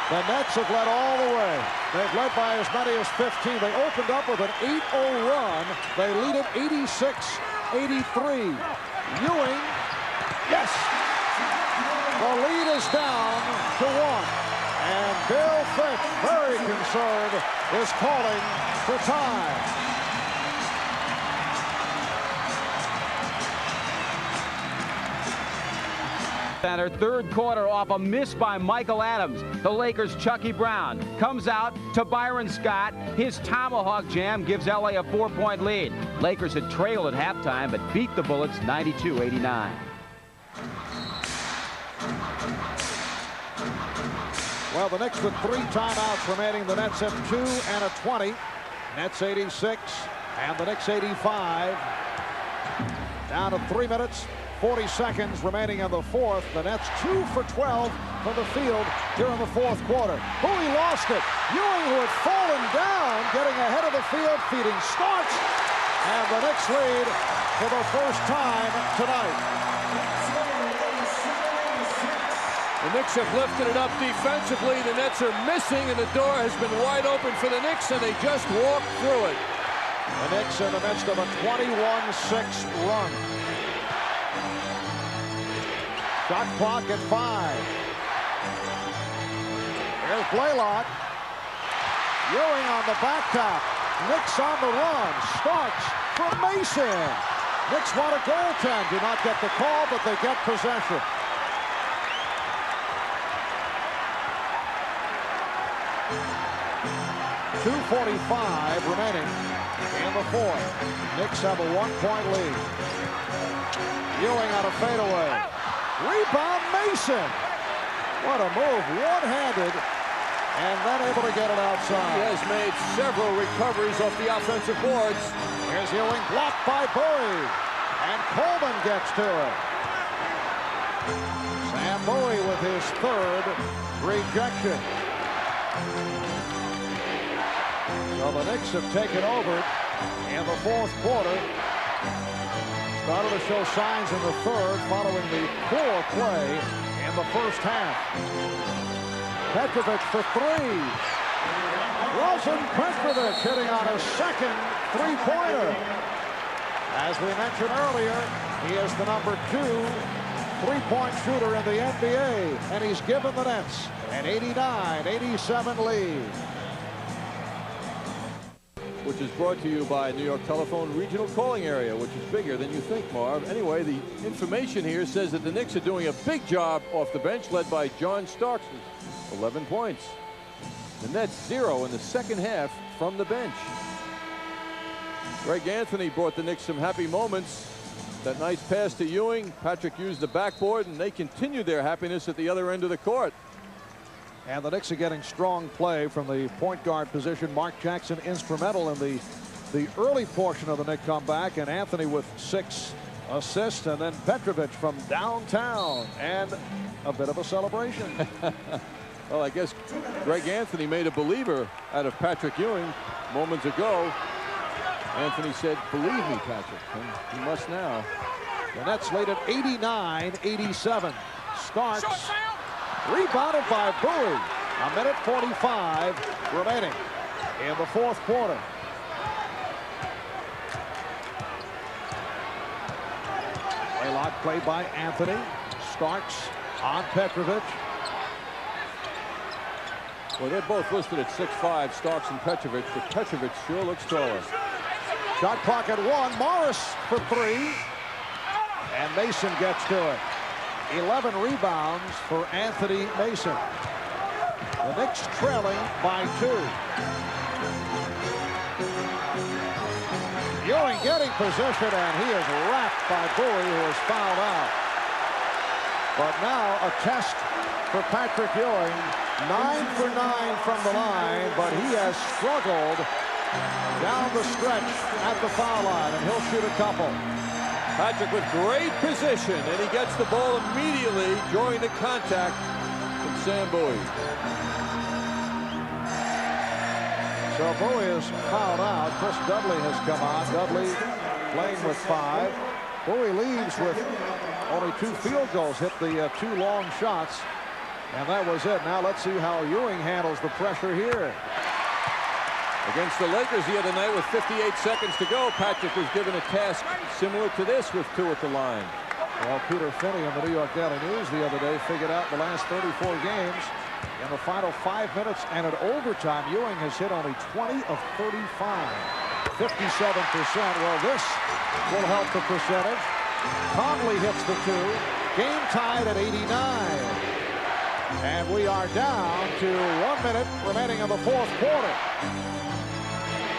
The Nets have led all the way. They've led by as many as 15. They opened up with an 8-0 run. They lead it 86-83. Ewing, yes! The lead is down to 1. And Bill Fick, very concerned, is calling for time. Center, third quarter off a miss by Michael Adams. The Lakers' Chucky Brown comes out to Byron Scott. His tomahawk jam gives LA a 4-point lead. Lakers had trailed at halftime but beat the Bullets 92-89. Well, the Knicks with 3 timeouts remaining. The Nets have 2 and a 20. Nets 86 and the Knicks 85. Down to 3 minutes. 40 seconds remaining in the fourth. The Nets 2 for 12 from the field here in the fourth quarter. Bowie lost it. Ewing, who had fallen down, getting ahead of the field, feeding Starks. And the Knicks lead for the first time tonight. The Knicks have lifted it up defensively. The Nets are missing, and the door has been wide open for the Knicks, and they just walked through it. The Knicks in the midst of a 21-6 run. Shot clock at 5. Here's Blaylock. Ewing on the back top. Knicks on the run. Starks from Mason. Knicks want a goaltend. Do not get the call, but they get possession. .245 remaining in the fourth. Knicks have a 1-point lead. Ewing on a fadeaway. Rebound Mason. What a move, one-handed, and then able to get it outside. He has made several recoveries off the offensive boards. Here's Ewing, blocked by Bowie, and Coleman gets to it. Sam Bowie with his third rejection. So the Knicks have taken over in the fourth quarter. Started to show signs in the third following the poor play in the first half. Petrovic for 3. Wilson Petrovic hitting on a second three-pointer. As we mentioned earlier, he is the number 2 three-point shooter in the NBA, and he's given the Nets an 89-87 lead. Which is brought to you by New York Telephone Regional Calling Area, which is bigger than you think, Marv. Anyway, the information here says that the Knicks are doing a big job off the bench, led by John Starks, 11 points. The Nets 0 in the second half from the bench. Greg Anthony brought the Knicks some happy moments. That nice pass to Ewing. Patrick used the backboard, and they continue their happiness at the other end of the court. And the Knicks are getting strong play from the point guard position. Mark Jackson instrumental in the early portion of the Knicks comeback, and Anthony with 6 assists, and then Petrovic from downtown, and a bit of a celebration. Well, I guess Greg Anthony made a believer out of Patrick Ewing moments ago. Anthony said, "Believe me, Patrick," and he must now. The Nets lead at 89-87. Starks rebounded by Bowie. A minute 45 remaining in the fourth quarter. Blaylock played by Anthony. Starks on Petrovic. Well, they're both listed at 6'5", Starks and Petrovic, but Petrovic sure looks taller. Shot clock at 1. Morris for 3. And Mason gets to it. 11 rebounds for Anthony Mason. The Knicks trailing by 2. Ewing getting position, and he is wrapped by Bowie, who is fouled out. But now a test for Patrick Ewing 9 for 9 from the line, but he has struggled down the stretch at the foul line, and he'll shoot a couple. Patrick with great position, and he gets the ball immediately during the contact from Sam Bowie. So Bowie is fouled out. Chris Dudley has come on. Dudley playing with 5. Bowie leaves with only 2 field goals, hit the 2 long shots, and that was it. Now let's see how Ewing handles the pressure here. Against the Lakers the other night with 58 seconds to go, Patrick was given a task similar to this with 2 at the line. Well, Peter Finney in the New York Daily News the other day figured out the last 34 games, in the final 5 minutes and at overtime, Ewing has hit only 20 of 35. 57%. Well, this will help the percentage. Conley hits the 2. Game tied at 89. And we are down to 1 minute remaining in the 4th quarter.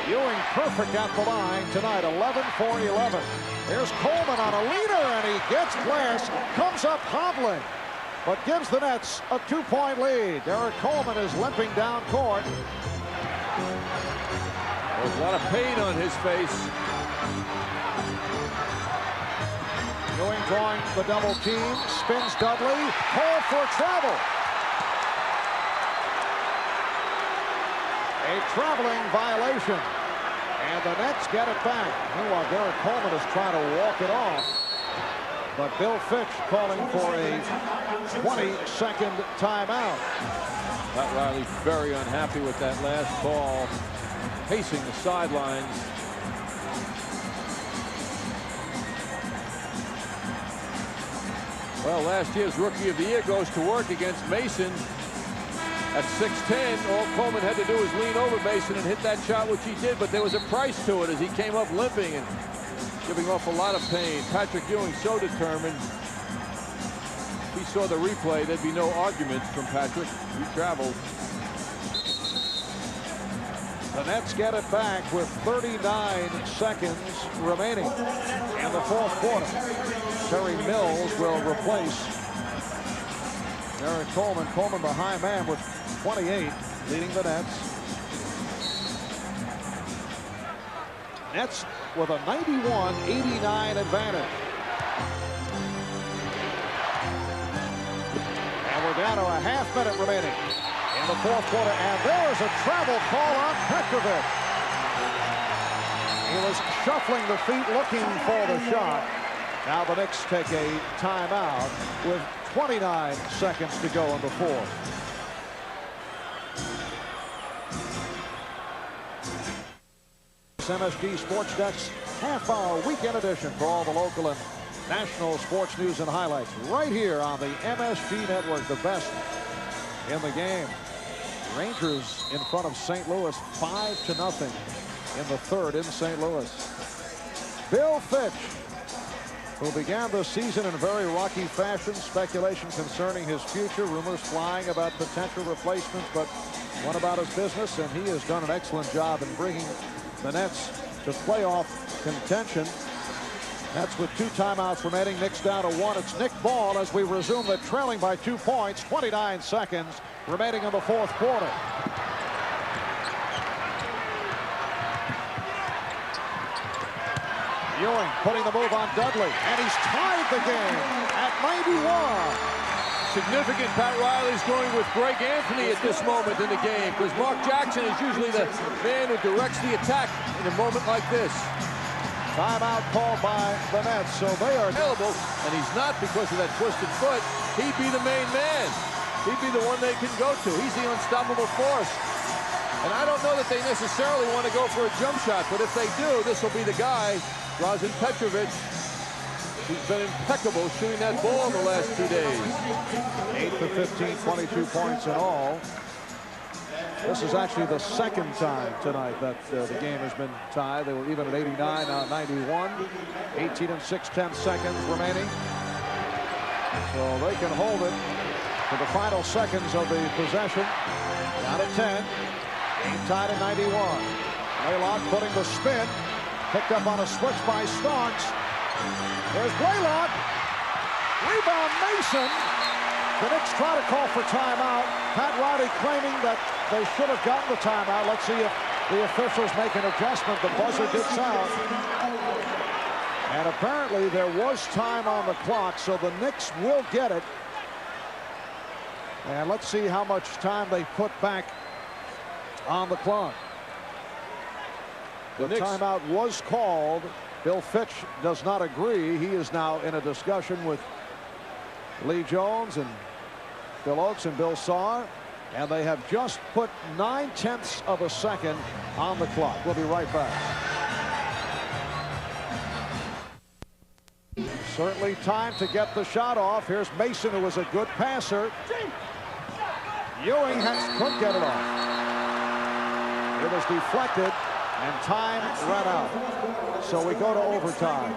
Ewing perfect at the line tonight, 11 for 11. Here's Coleman on a leader, and he gets glass, comes up hobbling, but gives the Nets a 2-point lead. Derek Coleman is limping down court. There's a lot of pain on his face. Ewing drawing the double team, spins Dudley, call for travel. A traveling violation. And the Nets get it back. Meanwhile, Derek Coleman is trying to walk it off. But Bill Fitch calling for a 20-second timeout. Pat Riley very unhappy with that last call, pacing the sidelines. Well, last year's Rookie of the Year goes to work against Mason. At 6'10", all Coleman had to do was lean over Mason and hit that shot, which he did, but there was a price to it as he came up limping and giving off a lot of pain. Patrick Ewing so determined. If he saw the replay, there'd be no argument from Patrick. He traveled. The Nets get it back with 39 seconds remaining in the 4th quarter. Terry Mills will replace Derek Coleman. Coleman the high man with 28, leading the Nets. Nets with a 91-89 advantage. And we're down to a half minute remaining in the 4th quarter. And there is a travel call on Petrovic. He was shuffling the feet looking for the shot. Now the Knicks take a timeout with 29 seconds to go in the 4th. MSG Sports Deck's half-hour weekend edition for all the local and national sports news and highlights right here on the MSG Network, the best in the game. Rangers in front of St. Louis 5-0 in the 3rd in St. Louis. Bill Fitch, who began the season in very rocky fashion, speculation concerning his future, rumors flying about potential replacements, but went about his business, and he has done an excellent job in bringing the Nets to playoff contention. Nets with 2 timeouts remaining. Knicks down to 1. It's Nick Ball as we resume the trailing by 2 points. 29 seconds remaining in the 4th quarter. Ewing putting the move on Dudley, and he's tied the game at 91. Significant. Pat Riley's going with Greg Anthony at this moment in the game, because Mark Jackson is usually the man who directs the attack in a moment like this. Timeout called by the Nets, so they are available, and he's not because of that twisted foot. He'd be the main man. He'd be the one they can go to. He's the unstoppable force. And I don't know that they necessarily want to go for a jump shot, but if they do, this will be the guy, Drazen Petrovic. He's been impeccable shooting that ball in the last 2 days. 8 for 15, 22 points in all. This is actually the 2nd time tonight that the game has been tied. They were even at 89, now at 91. 18 and 6/10 seconds remaining. So they can hold it to the final seconds of the possession. Down to 10. Game tied at 91. Blaylock putting the spin. Picked up on a switch by Starks. There's Blaylock. Rebound Mason. The Knicks try to call for timeout. Pat Riley claiming that they should have gotten the timeout. Let's see if the officials make an adjustment. The buzzer did sound. And apparently there was time on the clock, so the Knicks will get it. And let's see how much time they put back on the clock. The timeout was called. Bill Fitch does not agree. He is now in a discussion with Lee Jones and Bill Oakes and Bill Saar. And they have just put 9/10 of a second on the clock. We'll be right back. Certainly time to get the shot off. Here's Mason, who was a good passer. Ewing couldn't get it off. It was deflected, and time ran out. So we go to overtime.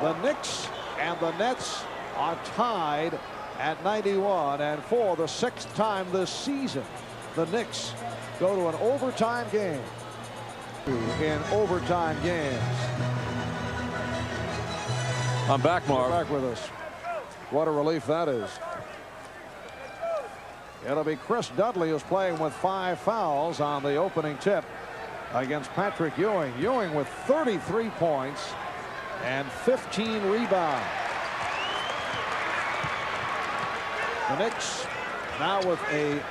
The Knicks and the Nets are tied at 91, and for the 6th time this season, the Knicks go to an overtime game. In overtime games. I'm back, Marv. Back with us. What a relief that is. It'll be Chris Dudley who's playing with 5 fouls on the opening tip against Patrick Ewing. Ewing with 33 points and 15 rebounds. The Knicks now with a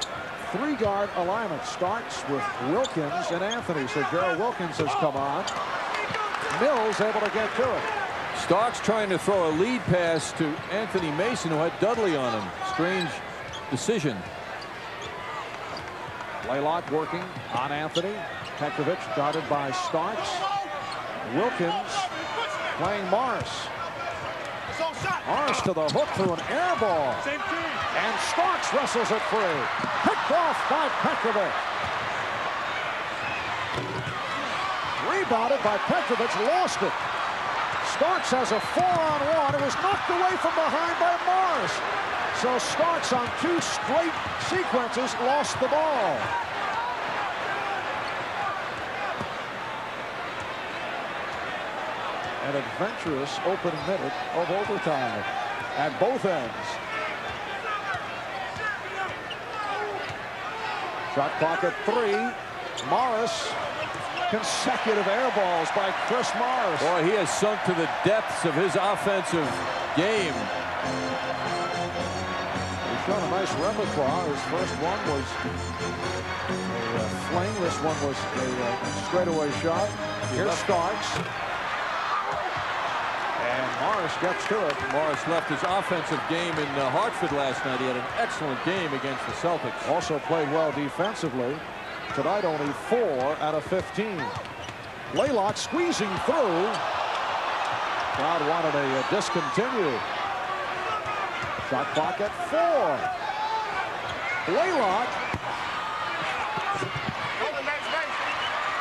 3-guard alignment. Starts with Wilkins and Anthony. So Gerald Wilkins has come on. Mills able to get to it. Starks trying to throw a lead pass to Anthony Mason, who had Dudley on him. Strange decision. Laylock working on Anthony. Petrovic guarded by Starks. Wilkins playing Morris. Morris to the hook through an air ball. And Starks wrestles it free. Picked off by Petrovic. Rebounded by Petrovic, lost it. Starks has a 4-on-1. It was knocked away from behind by Morris. So Starks on 2 straight sequences lost the ball. An adventurous opening minute of overtime at both ends. Shot clock at 3. Morris. Consecutive air balls by Chris Morris. Boy, he has sunk to the depths of his offensive game. He's shown a nice repertoire. His first one was a fling. This one was a straightaway shot. Here Starks. And Morris gets to it. Morris left his offensive game in Hartford last night. He had an excellent game against the Celtics. Also played well defensively. Tonight only 4 out of 15. Laylock squeezing through. Crowd wanted a discontinue. Shot clock at 4. Laylock.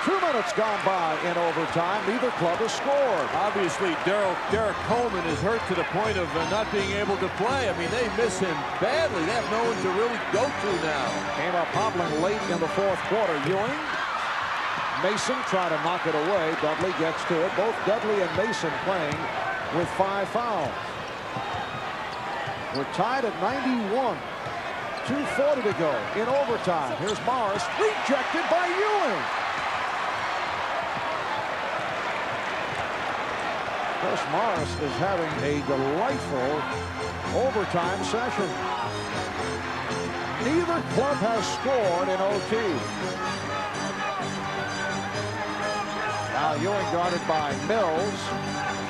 2 minutes gone by in overtime. Neither club has scored. Obviously, Derek Coleman is hurt to the point of not being able to play. I mean, they miss him badly. They have no one to really go to now. Came up hobbling late in the 4th quarter. Ewing. Mason trying to knock it away. Dudley gets to it. Both Dudley and Mason playing with 5 fouls. We're tied at 91. 2:40 to go in overtime. Here's Morris. Rejected by Ewing. Chris Morris is having a delightful overtime session. Neither club has scored in OT. Now Ewing guarded by Mills.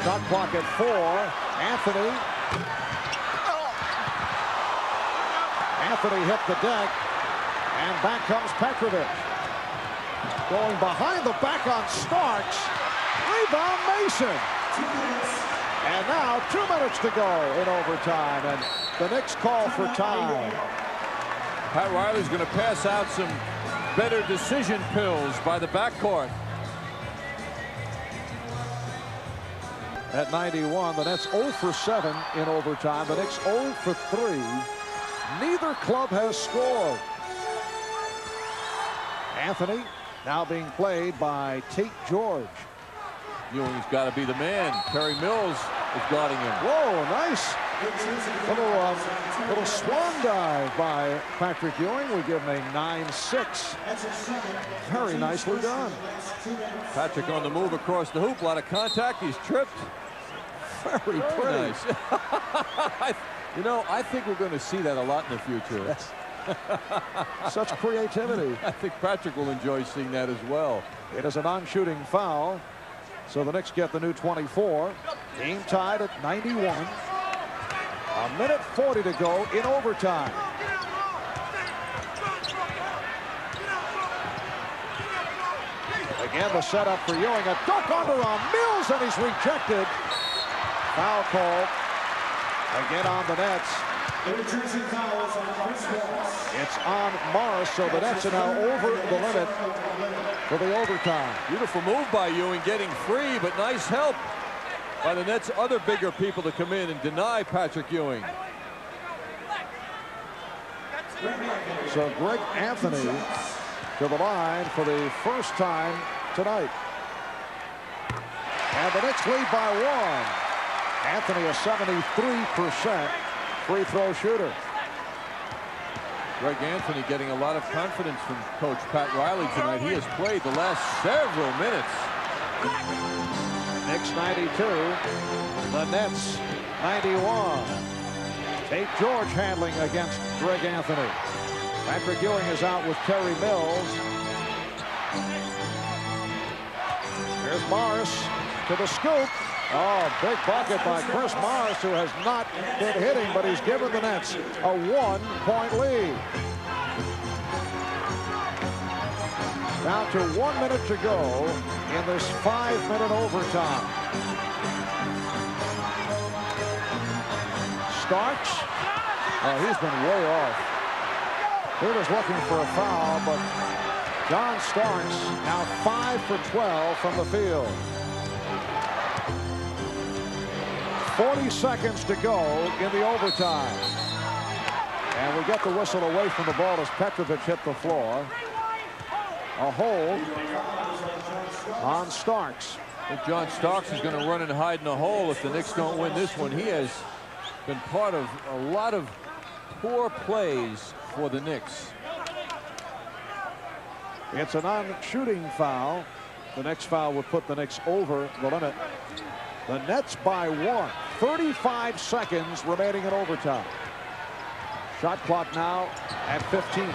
Shot clock at 4. Anthony. Anthony hit the deck. And back comes Petrovic. Going behind the back on Starks. Rebound Mason. And now 2 minutes to go in overtime, and the Knicks call for time. Pat Riley's going to pass out some better decision pills by the backcourt. At 91, the Nets 0 for 7 in overtime. The Knicks 0 for 3. Neither club has scored. Anthony now being played by Tate George. Ewing's got to be the man. Terry Mills is guarding him. Whoa, nice Little swan dive by Patrick Ewing. We give him a 9-6. Very nicely done. Patrick on the move across the hoop. A lot of contact. He's tripped. Very pretty. Nice. You know, I think we're going to see that a lot in the future. Yes. Such creativity. I think Patrick will enjoy seeing that as well. It is a non-shooting foul. So the Knicks get the new 24. Game tied at 91. A minute 40 to go in overtime. Again, the setup for Ewing. A dunk under on Mills, and he's rejected. Foul call. Again on the Nets. It's on Morris, so the Nets are now over the limit for the overtime. Beautiful move by Ewing, getting free, but nice help by the Nets' other bigger people to come in and deny Patrick Ewing. So Greg Anthony to the line for the first time tonight. And the Knicks lead by 1. Anthony, a 73% free throw shooter. Greg Anthony getting a lot of confidence from Coach Pat Riley tonight. He has played the last several minutes. Knicks 92, the Nets 91. Tate George handling against Greg Anthony. Patrick Ewing is out with Terry Mills. Here's Morris to the scoop. Oh, big bucket by Chris Morris, who has not been hitting, but he's given the Nets a 1-point lead. Down to 1 minute to go in this 5-minute overtime. Starks, he's been way off. He was looking for a foul, but John Starks now 5 for 12 from the field. 40 seconds to go in the overtime. And we get the whistle away from the ball as Petrovic hit the floor. A hold on Starks. Well, John Starks is going to run and hide in a hole if the Knicks don't win this one. He has been part of a lot of poor plays for the Knicks. It's a non-shooting foul. The next foul would put the Knicks over the limit. The Nets by 1. 35 seconds remaining in overtime. Shot clock now at 15.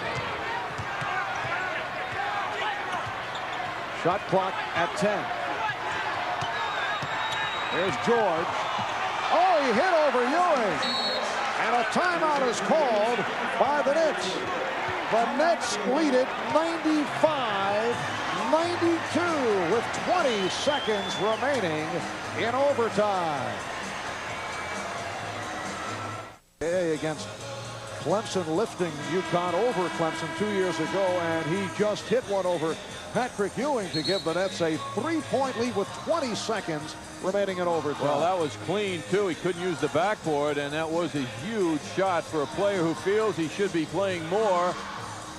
Shot clock at 10. There's George. Oh, he hit over Ewing. And a timeout is called by the Knicks. The Nets lead it 95-92 with 20 seconds remaining in overtime. Against Clemson, lifting UConn over Clemson 2 years ago, and he just hit one over Patrick Ewing to give the Nets a 3-point lead with 20 seconds remaining in overtime. Well, that was clean, too. He couldn't use the backboard, and that was a huge shot for a player who feels he should be playing more.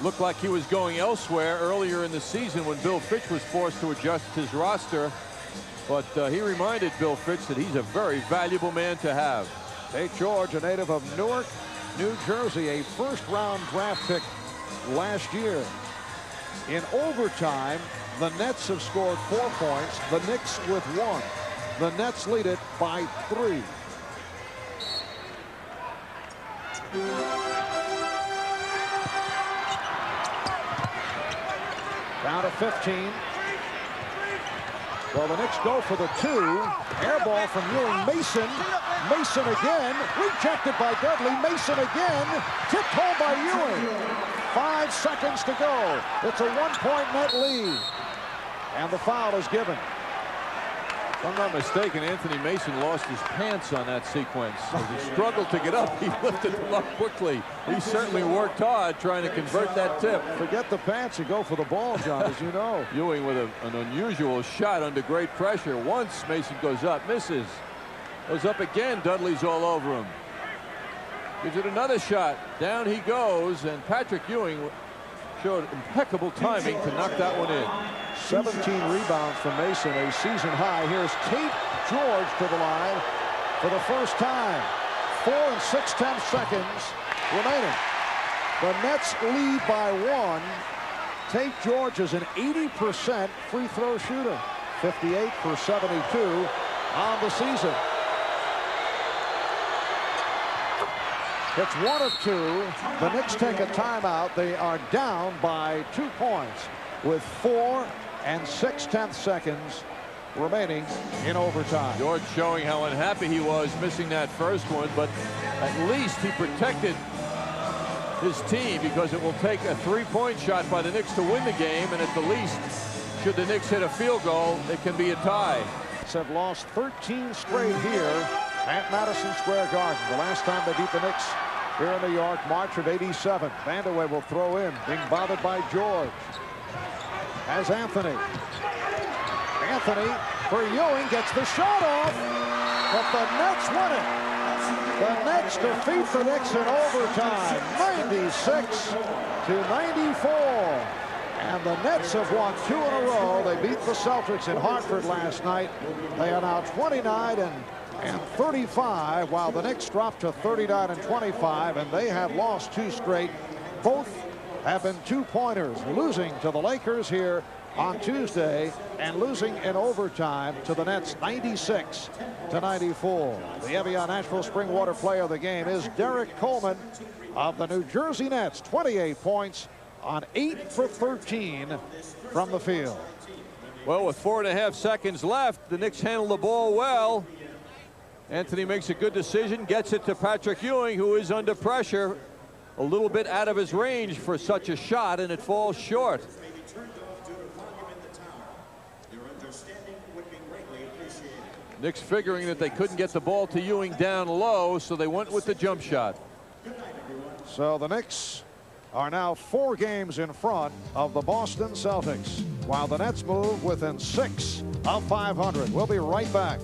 Looked like he was going elsewhere earlier in the season when Bill Fitch was forced to adjust his roster. But he reminded Bill Fitch that he's a very valuable man to have. Tate George, a native of Newark, New Jersey, a first-round draft pick last year. In overtime, the Nets have scored 4 points, the Knicks with 1. The Nets lead it by 3. Down to 15. Well, the Knicks go for the 2. Air ball from Ewing. Mason. Mason again. Rejected by Dudley. Mason again. Tipped home by Ewing. 5 seconds to go. It's a 1-point net lead. And the foul is given. If I'm not mistaken, Anthony Mason lost his pants on that sequence. As he struggled to get up, he lifted them up quickly. He certainly worked hard trying to convert that tip. Forget the pants and go for the ball, John, as you know. Ewing with an unusual shot under great pressure. Once Mason goes up, misses. Goes up again, Dudley's all over him. Gives it another shot. Down he goes, and Patrick Ewing showed impeccable timing to knock that one in. 17 rebounds from Mason, a season high. Here's Tate George to the line for the first time. 4 6/10 seconds remaining. The Nets lead by 1. Tate George is an 80% free throw shooter. 58 for 72 on the season. It's 1 of 2. The Knicks take a timeout. They are down by 2 points with 4 6/10 seconds remaining in overtime. George showing how unhappy he was missing that first one, but at least he protected his team, because it will take a 3-point shot by the Knicks to win the game, and at the least, should the Knicks hit a field goal, it can be a tie. Knicks have lost 13 straight here at Madison Square Garden. The last time they beat the Knicks here in New York, March of '87. Vanderway will throw in, being bothered by George. As Anthony for Ewing, gets the shot off, but the Nets win it. The Nets defeat the Knicks in overtime, 96-94. And the Nets have won 2 in a row. They beat the Celtics in Hartford last night. They are now 29-35, while the Knicks dropped to 39-25, and they have lost 2 straight. Both have been 2-pointers, losing to the Lakers here on Tuesday and losing in overtime to the Nets 96-94. The Evian Nashville Springwater player of the game is Derek Coleman of the New Jersey Nets. 28 points on 8 for 13 from the field. Well, with 4.5 seconds left, the Knicks handle the ball well. Anthony makes a good decision, gets it to Patrick Ewing, who is under pressure, a little bit out of his range for such a shot, and it falls short. Knicks figuring that they couldn't get the ball to Ewing down low, so they went with the jump shot. So the Knicks are now 4 games in front of the Boston Celtics, while the Nets move within 6 of 500. We'll be right back.